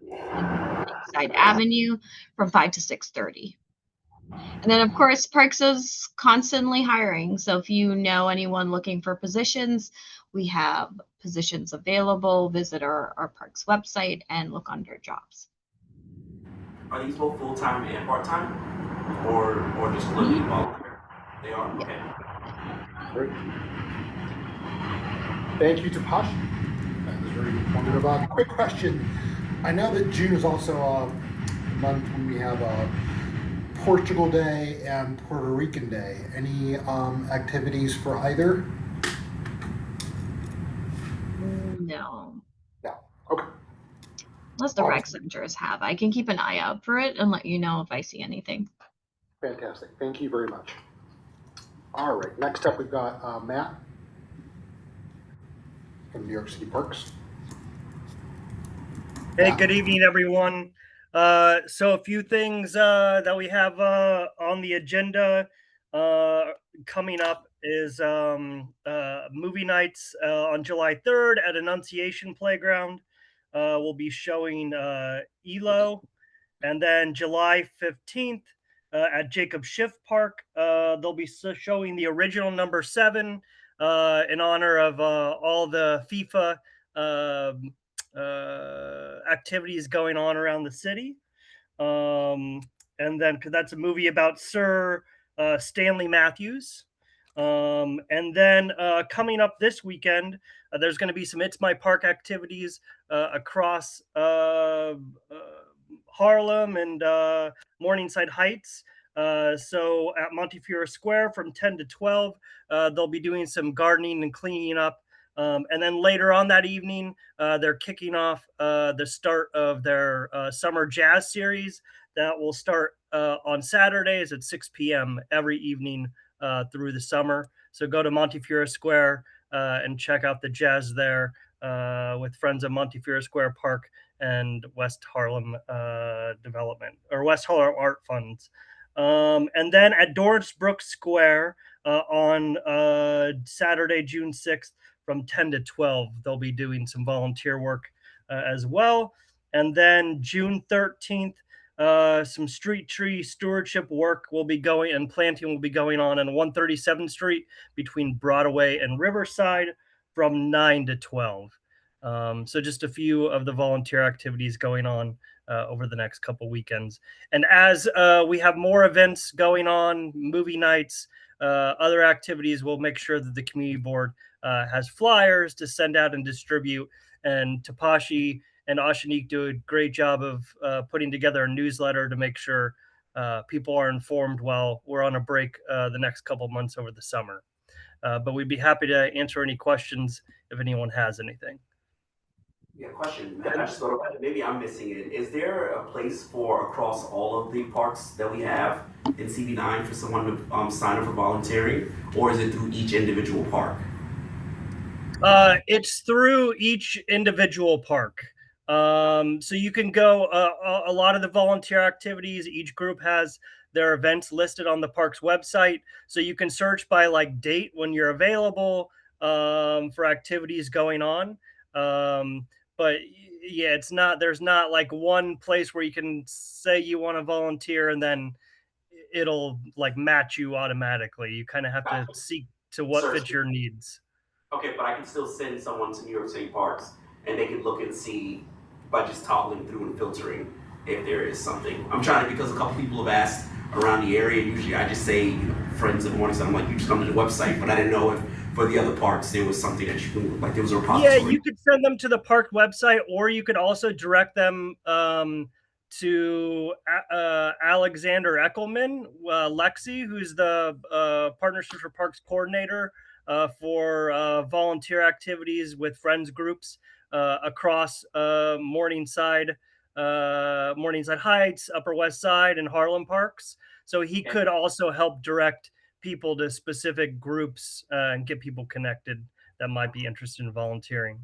Morningside Avenue from 5 to 6:30. And then, of course, Parks is constantly hiring. So if you know anyone looking for positions, we have positions available. Visit our Parks website and look under jobs. Are these both full-time and part-time? Or just limited volunteer? They are? Okay. Great. Thank you, Tapash. That was very informative. Quick question. I know that June is also a month when we have a Portugal Day and Puerto Rican Day. Any activities for either? No. No. Okay. Unless the rec centers have. I can keep an eye out for it and let you know if I see anything. Fantastic. Thank you very much. All right. Next up, we've got Matt from New York City Parks. Hey, good evening, everyone. So a few things that we have on the agenda coming up is movie nights on July 3rd at Annunciation Playground. We'll be showing ELO. And then July 15th at Jacob Schiff Park, they'll be showing the original number 7 in honor of all the FIFA activities going on around the city. And then, because that's a movie about Sir Stanley Matthews. And then coming up this weekend, there's going to be some It's My Park activities across Harlem and Morningside Heights. So at Montefiore Square from 10 to 12, they'll be doing some gardening and cleaning up. And then later on that evening, they're kicking off the start of their summer jazz series that will start on Saturdays at 6 p.m. every evening through the summer. So go to Montefiore Square and check out the jazz there with friends of Montefiore Square Park and West Harlem Development or West Harlem Art Funds. And then at Doris Brooks Square on Saturday, June 6th, from 10 to 12, they'll be doing some volunteer work as well. And then June 13th, some street tree stewardship work will be going and planting will be going on 137th Street between Broadway and Riverside from 9 to 12. So just a few of the volunteer activities going on over the next couple weekends. And as we have more events going on, movie nights, other activities, we'll make sure that the community board has flyers to send out and distribute. And Tapashi and Ashanique do a great job of putting together a newsletter to make sure people are informed while we're on a break the next couple months over the summer. But we'd be happy to answer any questions if anyone has anything. Yeah, question. I just thought about it. Maybe I'm missing it. Is there a place for across all of the parks that we have in CB9 for someone to sign up for volunteering, or is it through each individual park? It's through each individual park. So you can go a lot of the volunteer activities. Each group has their events listed on the park's website. So you can search by like date when you're available for activities going on. But yeah, there's not like one place where you can say you want to volunteer and then it'll like match you automatically. You kind of have to seek to what fits your needs. Okay, but I can still send someone to New York City Parks and they can look and see by just toggling through and filtering if there is something. I'm trying to, because a couple people have asked around the area. Usually I just say, friends of Morningside, I'm like, you just come to the website, but I didn't know if for the other parks there was something that you can, like there was a repository. Yeah, you could send them to the park website, or you could also direct them to Alexander Eckelman, Lexi, who's the Partnerships for Parks coordinator for volunteer activities with friends groups across Morningside Heights, Upper West Side, and Harlem Parks. So he could also help direct people to specific groups and get people connected that might be interested in volunteering.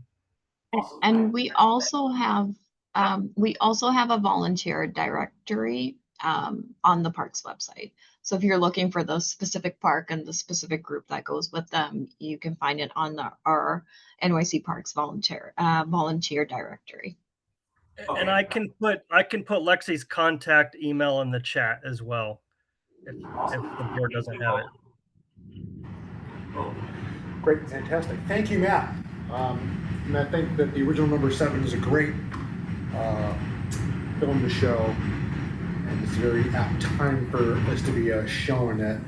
And we also have a volunteer directory on the park's website. So if you're looking for the specific park and the specific group that goes with them, you can find it on our NYC Parks volunteer directory. And I can put Lexi's contact email in the chat as well, if the board doesn't have it. Great, fantastic. Thank you, Matt. And I think that the original number 7 is a great film to show, and it's a very apt time for this to be shown. That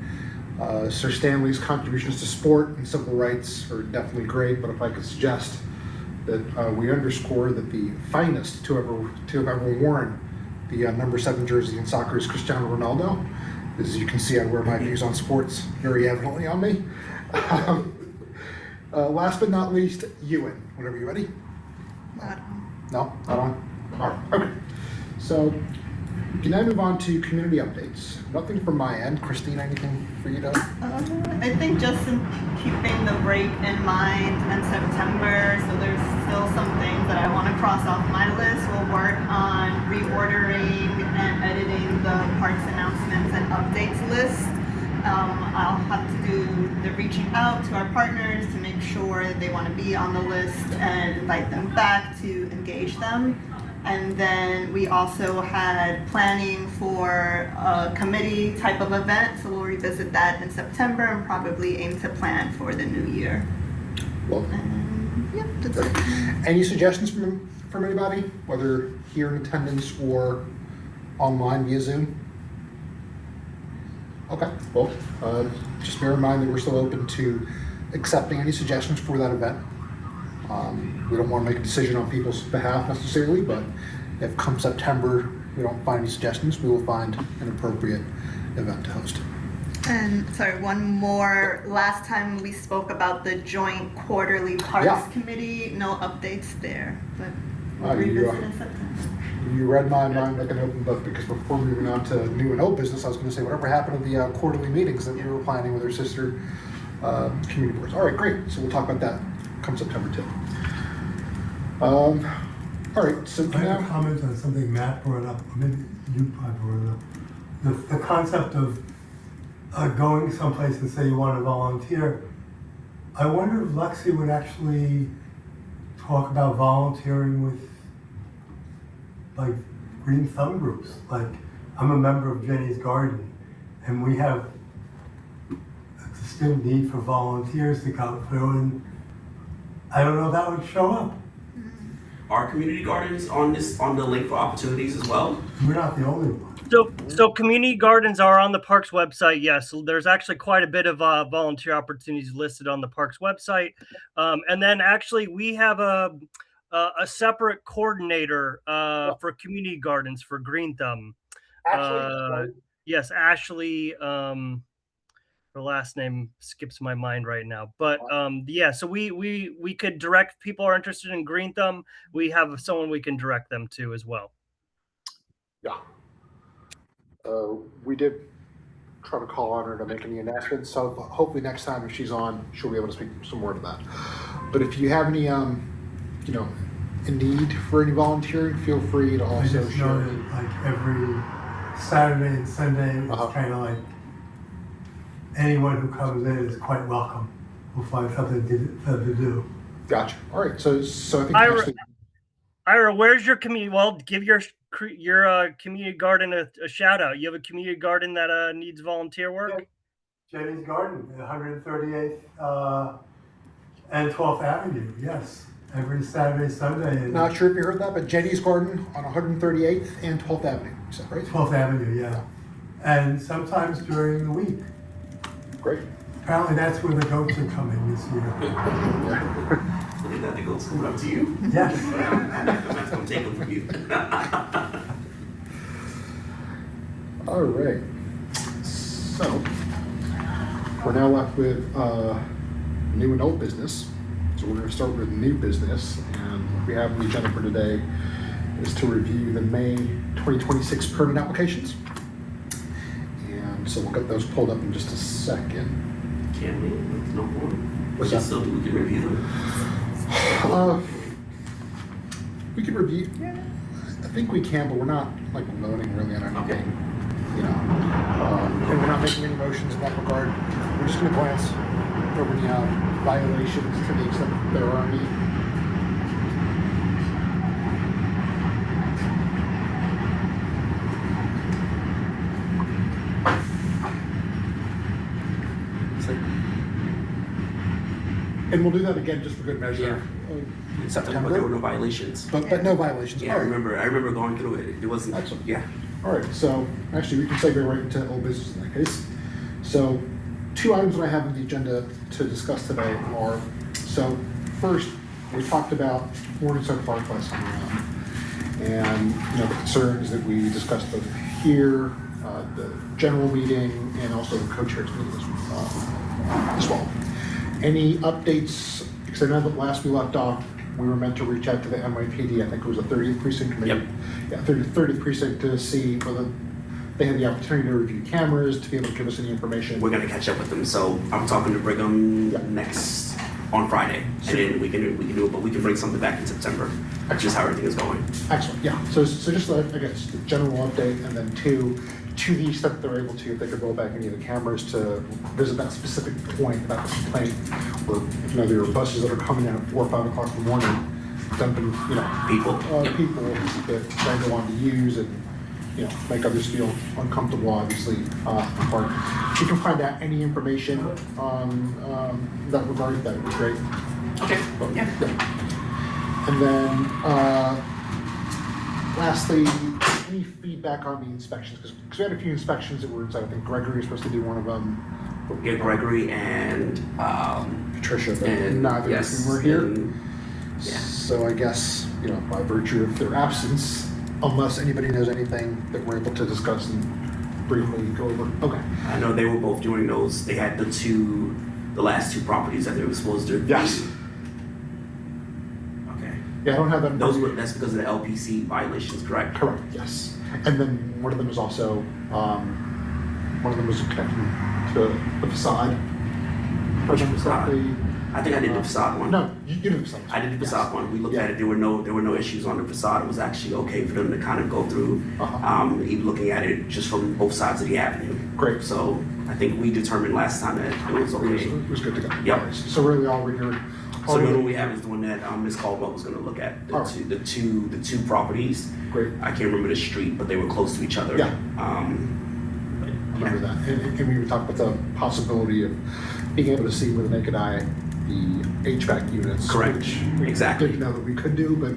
Sir Stanley's contributions to sport and civil rights are definitely great, but if I could suggest that we underscore that the finest to have ever worn the number 7 jersey in soccer is Cristiano Ronaldo. As you can see, I wear my views on sports very evidently on me. Last but not least, Ewan. Whenever you're ready. Not on. No, not on. All right. Okay. So we can now move on to community updates. Nothing from my end. Christine, anything for you to? I think just in keeping the break in mind and September, so there's still some things that I want to cross off my list. We'll work on reordering and editing the parks announcements and updates list. I'll have to do the reaching out to our partners to make sure they want to be on the list and invite them back to engage them. And then we also had planning for a committee type of event, so we'll revisit that in September and probably aim to plan for the new year. Well, Yep, that's it. any suggestions from anybody, whether here in attendance or online via Zoom? Okay, well, just bear in mind that we're still open to accepting any suggestions for that event. We don't want to make a decision on people's behalf necessarily, but if come September we don't find any suggestions, we will find an appropriate event to host. And sorry, one more. Last time we spoke about the joint quarterly parks committee. No updates there, but we'll revisit in September. You read my mind like an open book, because before moving on to new and old business, I was going to say whatever happened to the quarterly meetings that we were planning with our sister community boards. All right, great. So we'll talk about that come September 2. All right, so I have a comment on something Matt brought up. Maybe you probably brought it up. The concept of going someplace and say you want to volunteer. I wonder if Lexi would actually talk about volunteering with like green thumb groups. Like, I'm a member of Jenny's Garden, and we have a distinct need for volunteers to go through, and I don't know if that would show up. Are community gardens on the link for opportunities as well? We're not the only one. So community gardens are on the parks website. Yes, there's actually quite a bit of volunteer opportunities listed on the parks website. And then actually we have a separate coordinator for community gardens for Green Thumb. Yes, Ashley. Her last name skips my mind right now, but yeah. So we could direct people who are interested in Green Thumb. We have someone we can direct them to as well. Yeah. We did try to call on her to make any announcements, so hopefully next time if she's on, she'll be able to speak some more to that. But if you have any, a need for any volunteering, feel free to also I just know that like every Saturday and Sunday, it's kind of like anyone who comes in is quite welcome. We'll find something to do. Gotcha. All right. So I think Ira, where's your community? Well, give your community garden a shout out. You have a community garden that needs volunteer work? Jenny's Garden, 138th and 12th Avenue. Yes, every Saturday, Sunday. Not sure if you heard that, but Jenny's Garden on 138th and 12th Avenue. Is that right? 12th Avenue, yeah. And sometimes during the week. Great. Apparently that's where the goats are coming this year. Is that the goats coming up to you? Yes. That's going to take them from you. All right. So we're now left with new and old business. So we're going to start with new business, and what we have on the agenda for today is to review the May 2026 permit applications. And so we'll get those pulled up in just a second. Can we? No more. What's that? So we can review them. We can review. I think we can, but we're not like voting really on anything. Okay. And we're not making any motions in that regard. We're just going to glance over the violations to the extent that there are any. And we'll do that again just for good measure. In September, there were no violations. But no violations. Yeah, I remember going through it. It wasn't. Excellent. Yeah. All right, so actually we can segue right into old business in that case. So 2 items that I have on the agenda to discuss today are, so first, we talked about Morningside Park last time around. And the concerns that we discussed both here, the general meeting, and also the co-chairs meeting as well. Any updates? Because I know that last we left off, we were meant to reach out to the NYPD, I think it was the 30th Precinct Committee. Yep. Yeah, 30th Precinct to see whether they had the opportunity to review cameras, to be able to give us any information. We're gonna catch up with them. So I'm talking to Brigham next on Friday, and then we can do it, but we can bring something back in September. That's just how everything is going. Excellent. Yeah. So just I guess the general update, and then to the extent that they're able to, if they could roll back any of the cameras to visit that specific point about the complaint, where there are buses that are coming in at 4 or 5 o'clock in the morning dumping, People. people that they go on to use and, make others feel uncomfortable, obviously, park. If you can find out any information on that regard, that would be great. Okay. Yeah. And then, lastly, any feedback on the inspections? Because we had a few inspections that were inside. I think Gregory was supposed to do one of them. Yeah, Gregory and Patricia, but and neither of them were here. Yeah. So I guess, by virtue of their absence, unless anybody knows anything that we're able to discuss and briefly go over. Okay. I know they were both doing those. They had the last two properties that they were supposed to. Yes. Okay. Yeah, I don't have that. That's because of the LPC violations, correct? Correct. Yes. And then one of them is also connected to the facade. Which facade? I think I did the facade one. No, you did the facade. I did the facade one. We looked at it. There were no issues on the facade. It was actually okay for them to kind of go through, even looking at it just from both sides of the avenue. Great. So I think we determined last time that it was okay. It was good to go. Yep. So really, all we're here. So the one we have is the one that Ms. Caldwell was going to look at. The two properties. Great. I can't remember the street, but they were close to each other. Yeah. I remember that. And we were talking about the possibility of being able to see with the naked eye the HVAC units. Correct. Which we didn't know that we could do, but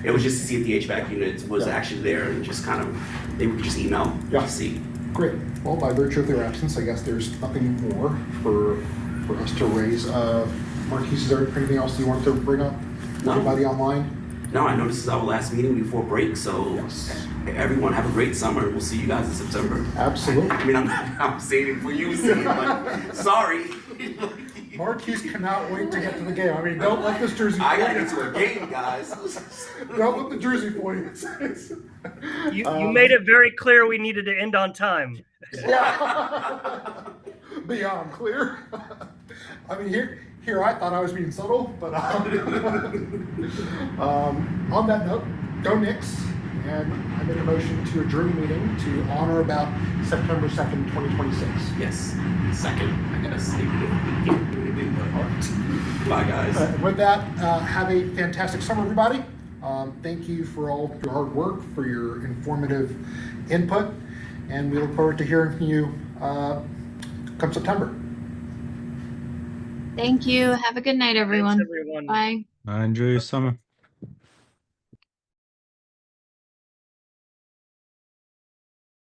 it was just to see if the HVAC unit was actually there and just kind of, they would just email to see. Great. Well, by virtue of their absence, I guess there's nothing more for us to raise. Marquise, is there anything else you want to bring up? No. Anybody online? No, I know this is our last meeting before break, so everyone have a great summer. We'll see you guys in September. Absolutely. I mean, I'm saying it for you, but sorry. Marquise cannot wait to get to the game. I mean, don't let this jersey. I gotta get to a game, guys. Don't let the jersey fool you. You made it very clear we needed to end on time. Yeah. Beyond clear. I mean, here I thought I was being subtle, but on that note, go Knicks. And I make a motion to adjourn the meeting to honor about September 2nd, 2026. Yes, second, I guess. Bye, guys. With that, have a fantastic summer, everybody. Thank you for all your hard work, for your informative input, and we look forward to hearing from you come September. Thank you. Have a good night, everyone. Thanks, everyone. Bye. Enjoy your summer.